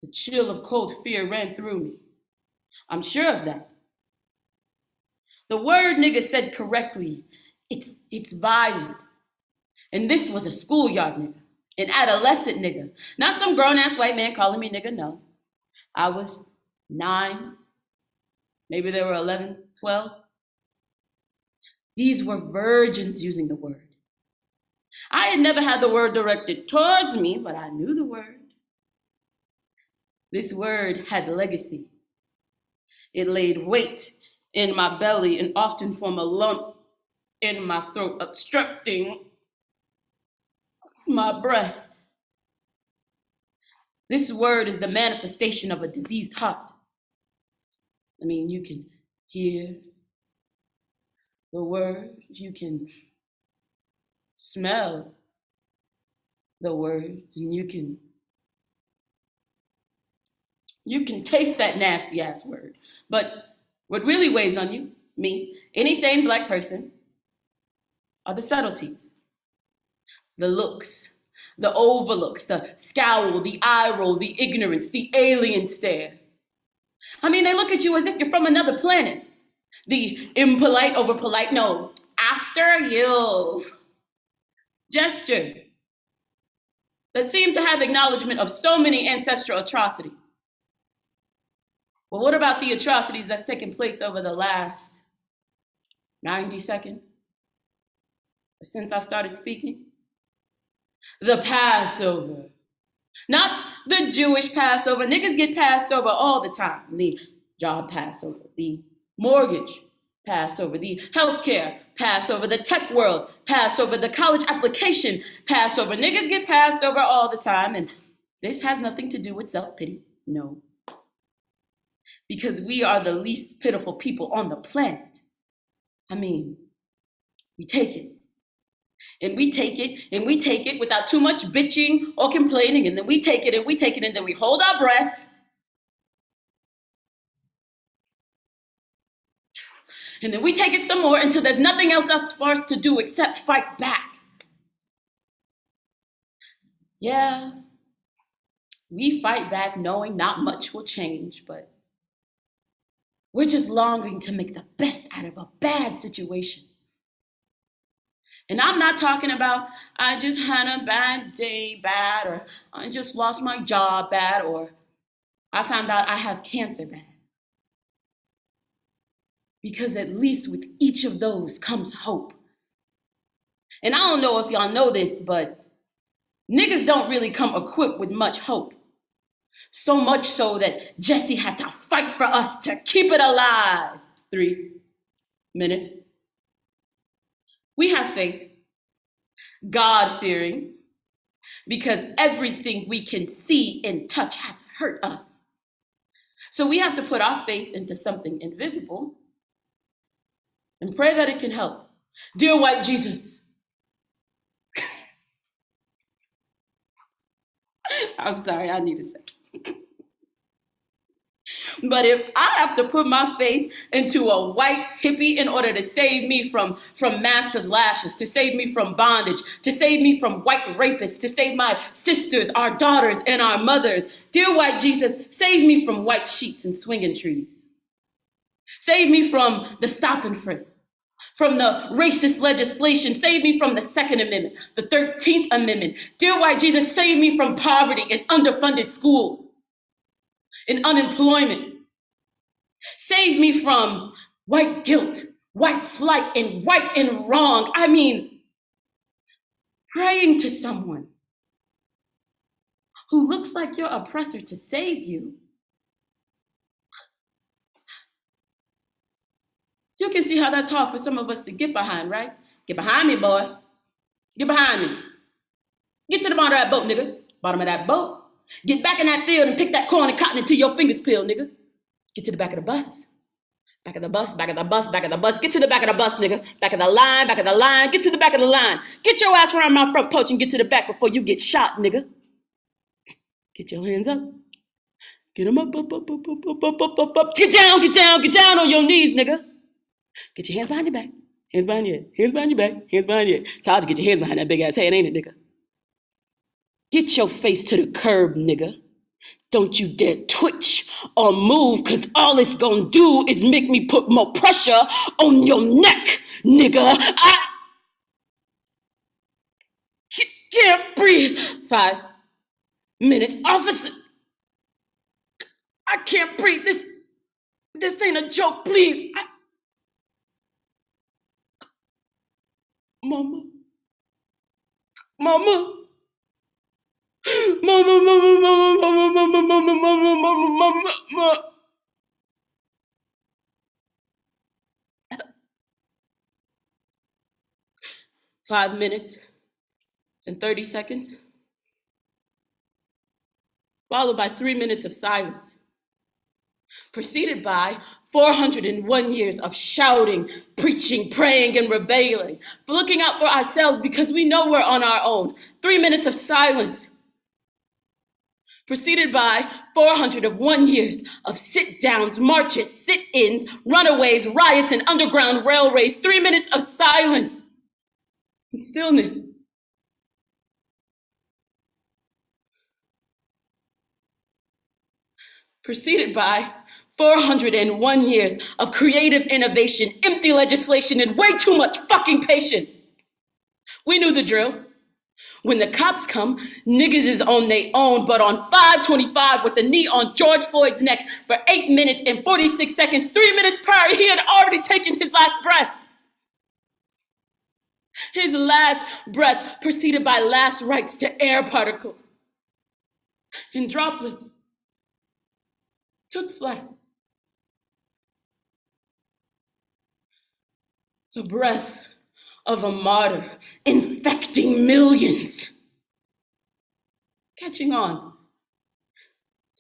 O: the chill of cold fear ran through me. I'm sure of that. The word nigga said correctly, it's violent. And this was a schoolyard nigga, an adolescent nigga, not some grown-ass white man calling me nigga, no. I was 9, maybe they were 11, 12. These were virgins using the word. I had never had the word directed towards me, but I knew the word. This word had legacy. It laid weight in my belly and often formed a lump in my throat, obstructing my breath. This word is the manifestation of a diseased heart. I mean, you can hear the word, you can smell the word, and you can taste that nasty ass word. But what really weighs on you, me, any sane Black person, are the subtleties, the looks, the overlooks, the scowl, the eye roll, the ignorance, the alien stare. I mean, they look at you as if you're from another planet. The impolite over polite, no, after you gestures that seem to have acknowledgement of so many ancestral atrocities. Well, what about the atrocities that's taken place over the last 90 seconds since I started speaking? The Passover. Not the Jewish Passover. Niggas get passed over all the time. The job Passover, the mortgage Passover, the healthcare Passover, the tech world Passover, the college application Passover. Niggas get passed over all the time, and this has nothing to do with self-pity, no. Because we are the least pitiful people on the planet. I mean, we take it. And we take it, and we take it without too much bitching or complaining, and then we take it, and we take it, and then we hold our breath. And then we take it some more until there's nothing else left for us to do except fight back. Yeah, we fight back knowing not much will change, but we're just longing to make the best out of a bad situation. And I'm not talking about, I just had a bad day bad, or I just lost my job bad, or I found out I have cancer bad. Because at least with each of those comes hope. And I don't know if y'all know this, but niggas don't really come equipped with much hope. So much so that Jesse had to fight for us to keep it alive. 3 minutes. We have faith, God-fearing, because everything we can see and touch has hurt us. So we have to put our faith into something invisible and pray that it can help. Dear white Jesus. I'm sorry, I need a second. But if I have to put my faith into a white hippie in order to save me from master's lashes, to save me from bondage, to save me from white rapists, to save my sisters, our daughters, and our mothers, dear white Jesus, save me from white sheets and swinging trees. Save me from the stop and frisk, from the racist legislation. Save me from the Second Amendment, the 13th Amendment. Dear white Jesus, save me from poverty and underfunded schools and unemployment. Save me from white guilt, white flight, and right and wrong. I mean, praying to someone who looks like your oppressor to save you. You can see how that's hard for some of us to get behind, right? Get behind me, boy. Get behind me. Get to the bottom of that boat, nigga. Bottom of that boat. Get back in that field and pick that corn and cotton until your fingers peel, nigga. Get to the back of the bus. Back of the bus, back of the bus, back of the bus. Get to the back of the bus, nigga. Back of the line, back of the line. Get to the back of the line. Get your ass around my front porch and get to the back before you get shot, nigga. Get your hands up. Get them up, up, up, up, up, up, up, up, up. Get down, get down, get down on your knees, nigga. Get your hands behind your back. Hands behind your head. Hands behind your back. Hands behind your head. It's hard to get your hands behind that big ass head, ain't it, nigga? Get your face to the curb, nigga. Don't you dare twitch or move, cause all it's gonna do is make me put more pressure on your neck, nigga. I can't breathe. 5 minutes. Officer, I can't breathe. This ain't a joke, please. Mama. Mama. Mama, mama, mama, mama, mama, mama, mama, mama, mama, mama. 5 minutes and 30 seconds, followed by 3 minutes of silence, preceded by 401 years of shouting, preaching, praying, and rebelling, for looking out for ourselves because we know we're on our own. 3 minutes of silence, preceded by 401 years of sit-downs, marches, sit-ins, runaways, riots, and underground railways. 3 minutes of silence and stillness. Preceded by 401 years of creative innovation, empty legislation, and way too much fucking patience. We knew the drill. When the cops come, niggas is on their own, but on 525 with the knee on George Floyd's neck for 8 minutes and 46 seconds, 3 minutes prior, he had already taken his last breath. His last breath preceded by last rites to air particles and droplets took flight. The breath of a martyr infecting millions. Catching on.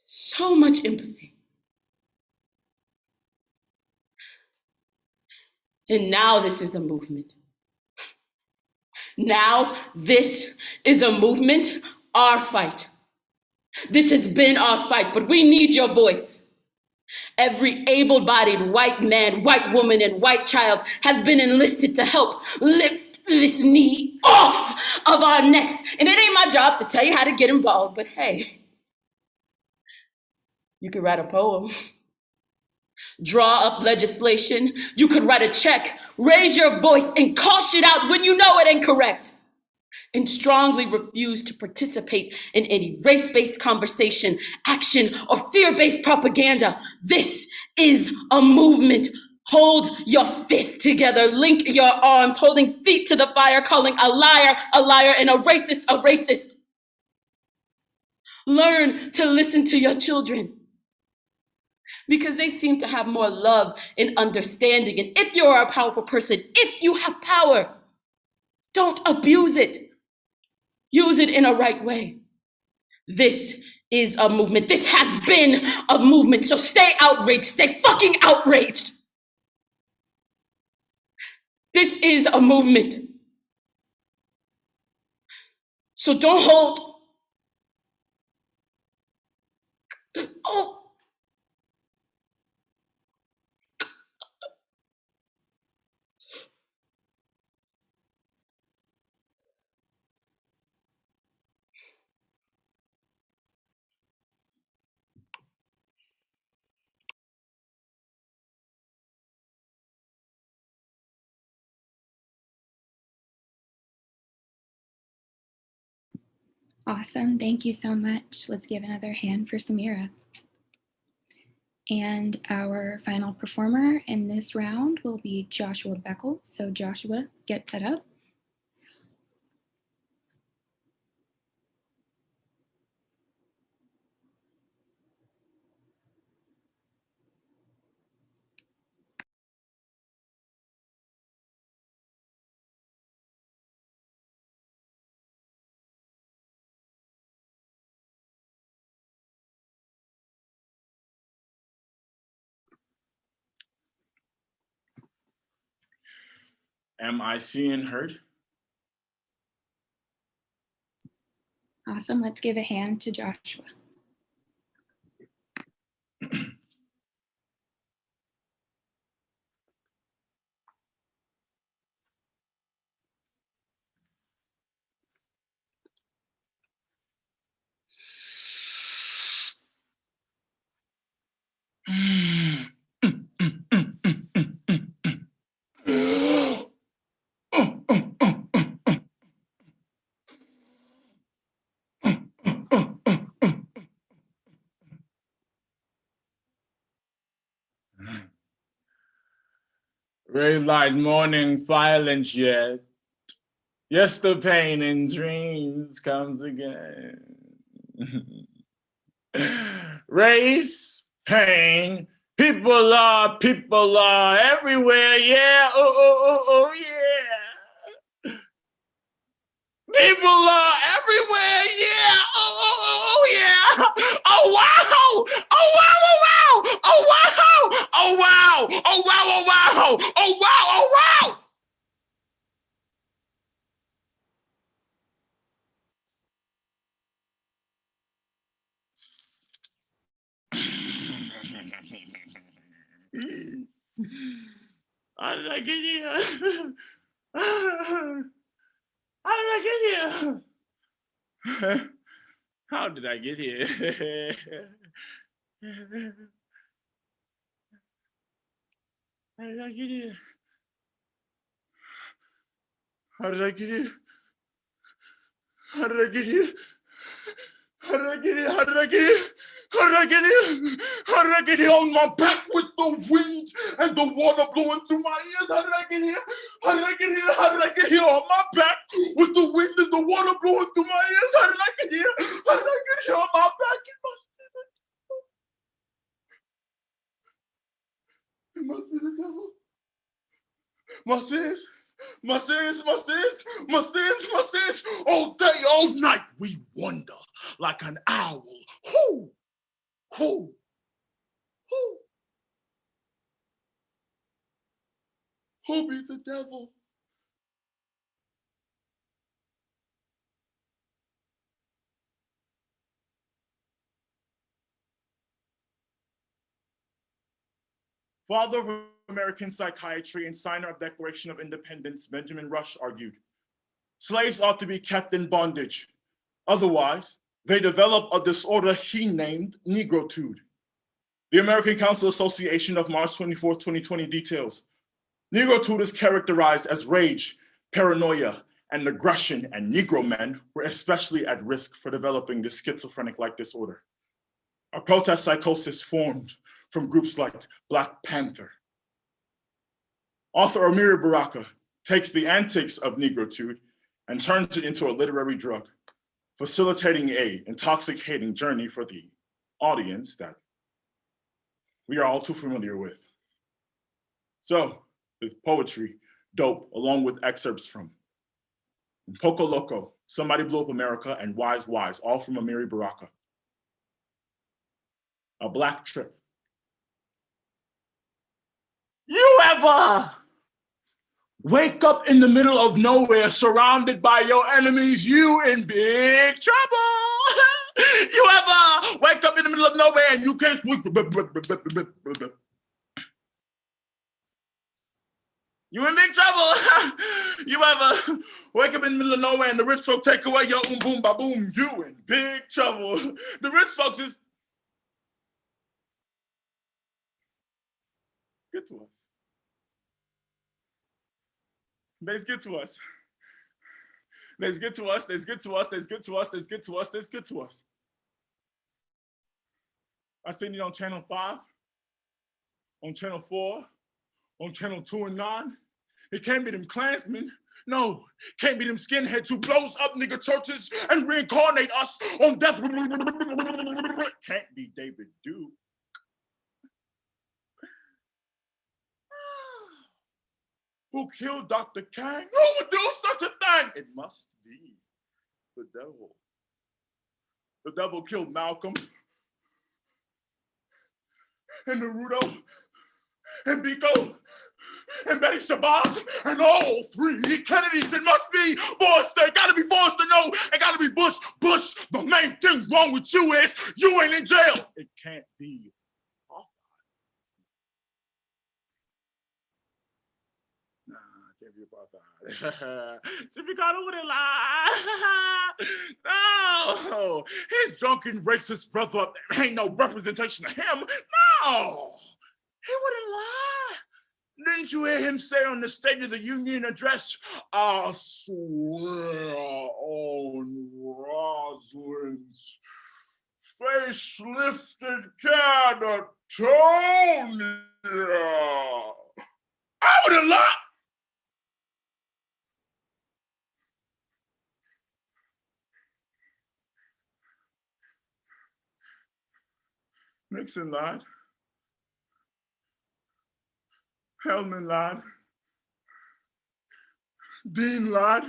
O: So much empathy. And now this is a movement. Now this is a movement, our fight. This has been our fight, but we need your voice. Every able-bodied white man, white woman, and white child has been enlisted to help lift this knee off of our necks. And it ain't my job to tell you how to get involved, but hey, you could write a poem, draw up legislation, you could write a check, raise your voice, and call shit out when you know it ain't correct. And strongly refuse to participate in any race-based conversation, action, or fear-based propaganda. This is a movement. Hold your fists together, link your arms, holding feet to the fire, calling a liar, and a racist. Learn to listen to your children, because they seem to have more love and understanding. And if you're a powerful person, if you have power, don't abuse it. Use it in a right way. This is a movement. This has been a movement. So stay outraged. Stay fucking outraged. This is a movement. So don't hold. Oh.
I: Awesome. Thank you so much. Let's give another hand for Samira. And our final performer in this round will be Joshua Beckles. So Joshua, get set up.
P: Am I seen and heard?
I: Awesome. Let's give a hand to Joshua.
P: Red light morning violence yet. Yes, the pain in dreams comes again. Race, pain, people are everywhere, yeah, oh, yeah. People are everywhere, yeah, oh, yeah. Oh, wow, oh, wow, oh, wow, oh, wow, oh, wow, oh, wow, oh, wow, oh, wow, oh, wow. How did I get here? How did I get here? How did I get here? How did I get here? How did I get here? How did I get here? How did I get here? How did I get here? How did I get here? How did I get here on my back with the wind and the water blowing through my ears? How did I get here? How did I get here? How did I get here on my back with the wind and the water blowing through my ears? How did I get here? How did I get here on my back? It must be the devil. My sins, my sins, my sins, my sins, my sins. All day, all night, we wander like an owl. Who? Who? Who? Who be the devil? Father of American psychiatry and signer of Declaration of Independence, Benjamin Rush argued, slaves ought to be kept in bondage. Otherwise, they develop a disorder he named negrotude. The American Council Association of March 24, 2020 details, negrotude is characterized as rage, paranoia, and aggression, and Negro men were especially at risk for developing this schizophrenic-like disorder. A protest psychosis formed from groups like Black Panther. Author Amiri Baraka takes the antics of negrotude and turns it into a literary drug, facilitating a intoxicating journey for the audience that we are all too familiar with. So, with poetry, dope, along with excerpts from Poco Loco, Somebody Blew Up America, and Wise Wise, all from Amiri Baraka. A Black Trip. You ever wake up in the middle of nowhere surrounded by your enemies, you in big trouble? You ever wake up in the middle of nowhere and you can't speak? You in big trouble. You ever wake up in the middle of nowhere and the rich folk take away your boom, ba boom, you in big trouble. The rich folks is good to us. They's good to us. They's good to us, they's good to us, they's good to us, they's good to us, they's good to us. I seen you on Channel 5. on Channel 4, on Channel 2 and 9. It can't be them Klansmen. No, can't be them skinheads who blows up nigga churches and reincarnate us on death. Can't be David Duke. Who killed Dr. King? Who would do such a thing? It must be the devil. The devil killed Malcolm and Naruto and Biko and Betty Shabazz and all three Kennedys. It must be Forrester. It gotta be Forrester. No, it gotta be Bush. Bush, the main thing wrong with you is you ain't in jail. It can't be. Jimmy Carter wouldn't lie. No, his drunken racist brother ain't no representation of him. No, he wouldn't lie. Didn't you hear him say on the State of the Union address, I swear on Rosalind's facelifted Catatonia. I wouldn't lie. Nixon lied. Hellman lied. Dean lied.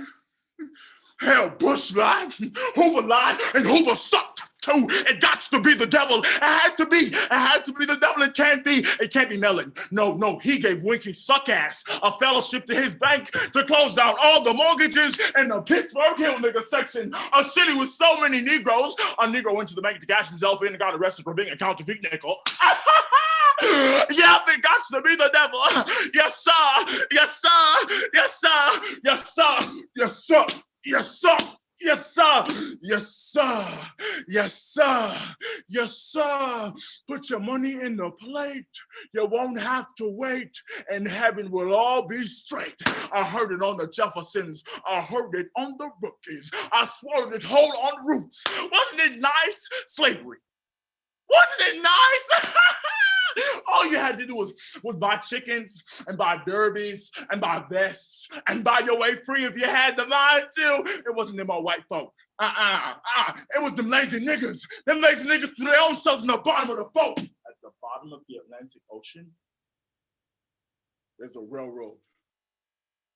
P: Hell, Bush lied. Hoover lied. And Hoover sucked too. It got to be the devil. It had to be. It had to be the devil. It can't be. It can't be Mellon. No. He gave Winky Suckass a fellowship to his bank to close down all the mortgages in the Pittsburgh Hill nigga section. A city with so many Negroes. A Negro went to the bank to cash himself in and got arrested for being a counterfeit nickel. Yep, it got to be the devil. Yes, sir. Yes, sir. Yes, sir. Yes, sir. Yes, sir. Yes, sir. Yes, sir. Yes, sir. Yes, sir. Yes, sir. Put your money in the plate. You won't have to wait, and heaven will all be straight. I heard it on the Jeffersons. I heard it on the rookies. I swallowed it whole on roots. Wasn't it nice? Slavery. Wasn't it nice? All you had to do was buy chickens and buy derbies and buy vests and buy your way free if you had the mind to. It wasn't them all white folk. It was them lazy niggas. Them lazy niggas threw their own selves in the bottom of the boat. At the bottom of the Atlantic Ocean, there's a railroad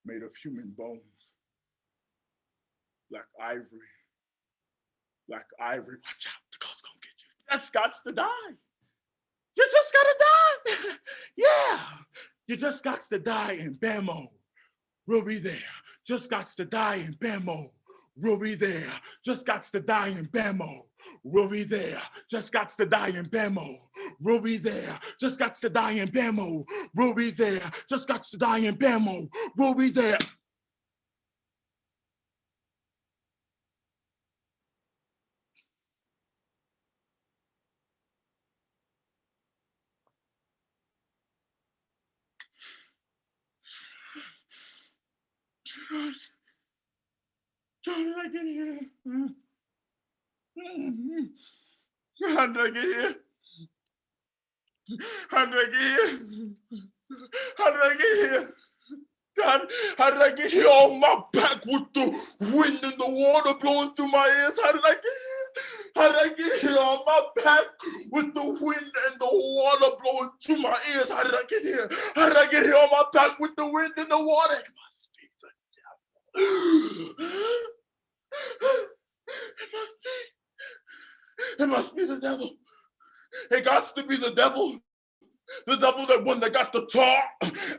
P: made of human bones. Black ivory. Black ivory. Watch out, the ghost gonna get you. That's gots to die. You just gotta die. Yeah. You just got to die in Bamo. We'll be there. Just got to die in Bamo. We'll be there. Just got to die in Bamo. We'll be there. Just got to die in Bamo. We'll be there. Just got to die in Bamo. We'll be there. Just got to die in Bamo. We'll be there. How did I get here? How did I get here? How did I get here? How did I get here? God, how did I get here on my back with the wind and the water blowing through my ears? How did I get here? How did I get here on my back with the wind and the water blowing through my ears? How did I get here? How did I get here on my back with the wind and the water? It must be the devil. It must be the devil. It got to be the devil. The devil, that one that got the tar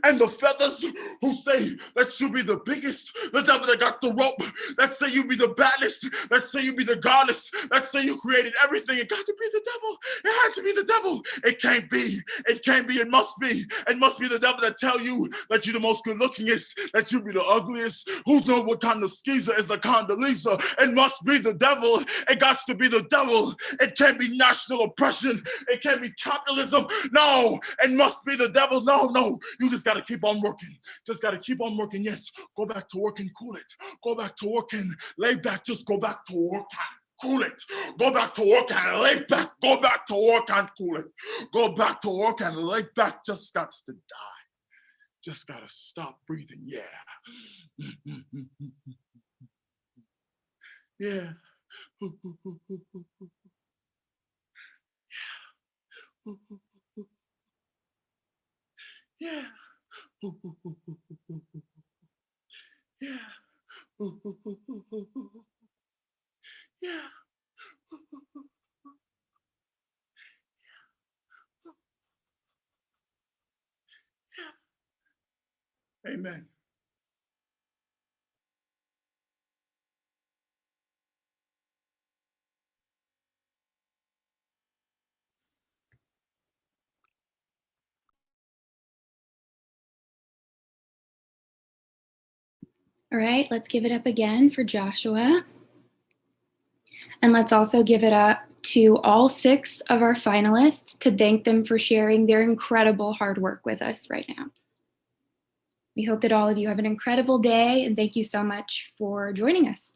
P: and the feathers, who say that you be the biggest. The devil that got the rope, that say you be the baddest, that say you be the goddess, that say you created everything. It got to be the devil. It had to be the devil. It can't be. It can't be. It must be. It must be the devil that tell you that you the most good lookingest, that you be the ugliest. Who know what kind of skeezer is a Condoleezza? It must be the devil. It got to be the devil. It can't be national oppression. It can't be capitalism. No. It must be the devil. No. You just got to keep on working. Just got to keep on working. Yes, go back to work and cool it. Go back to work and lay back. Just go back to work time. cool it. Go back to work and lay back. Go back to work and cool it. Go back to work and lay back. Just got to die. Just gotta stop breathing. Yeah. Yeah. Yeah. Yeah. Yeah. Amen.
I: All right, let's give it up again for Joshua. And let's also give it up to all 6 of our finalists to thank them for sharing their incredible hard work with us right now. We hope that all of you have an incredible day, and thank you so much for joining us.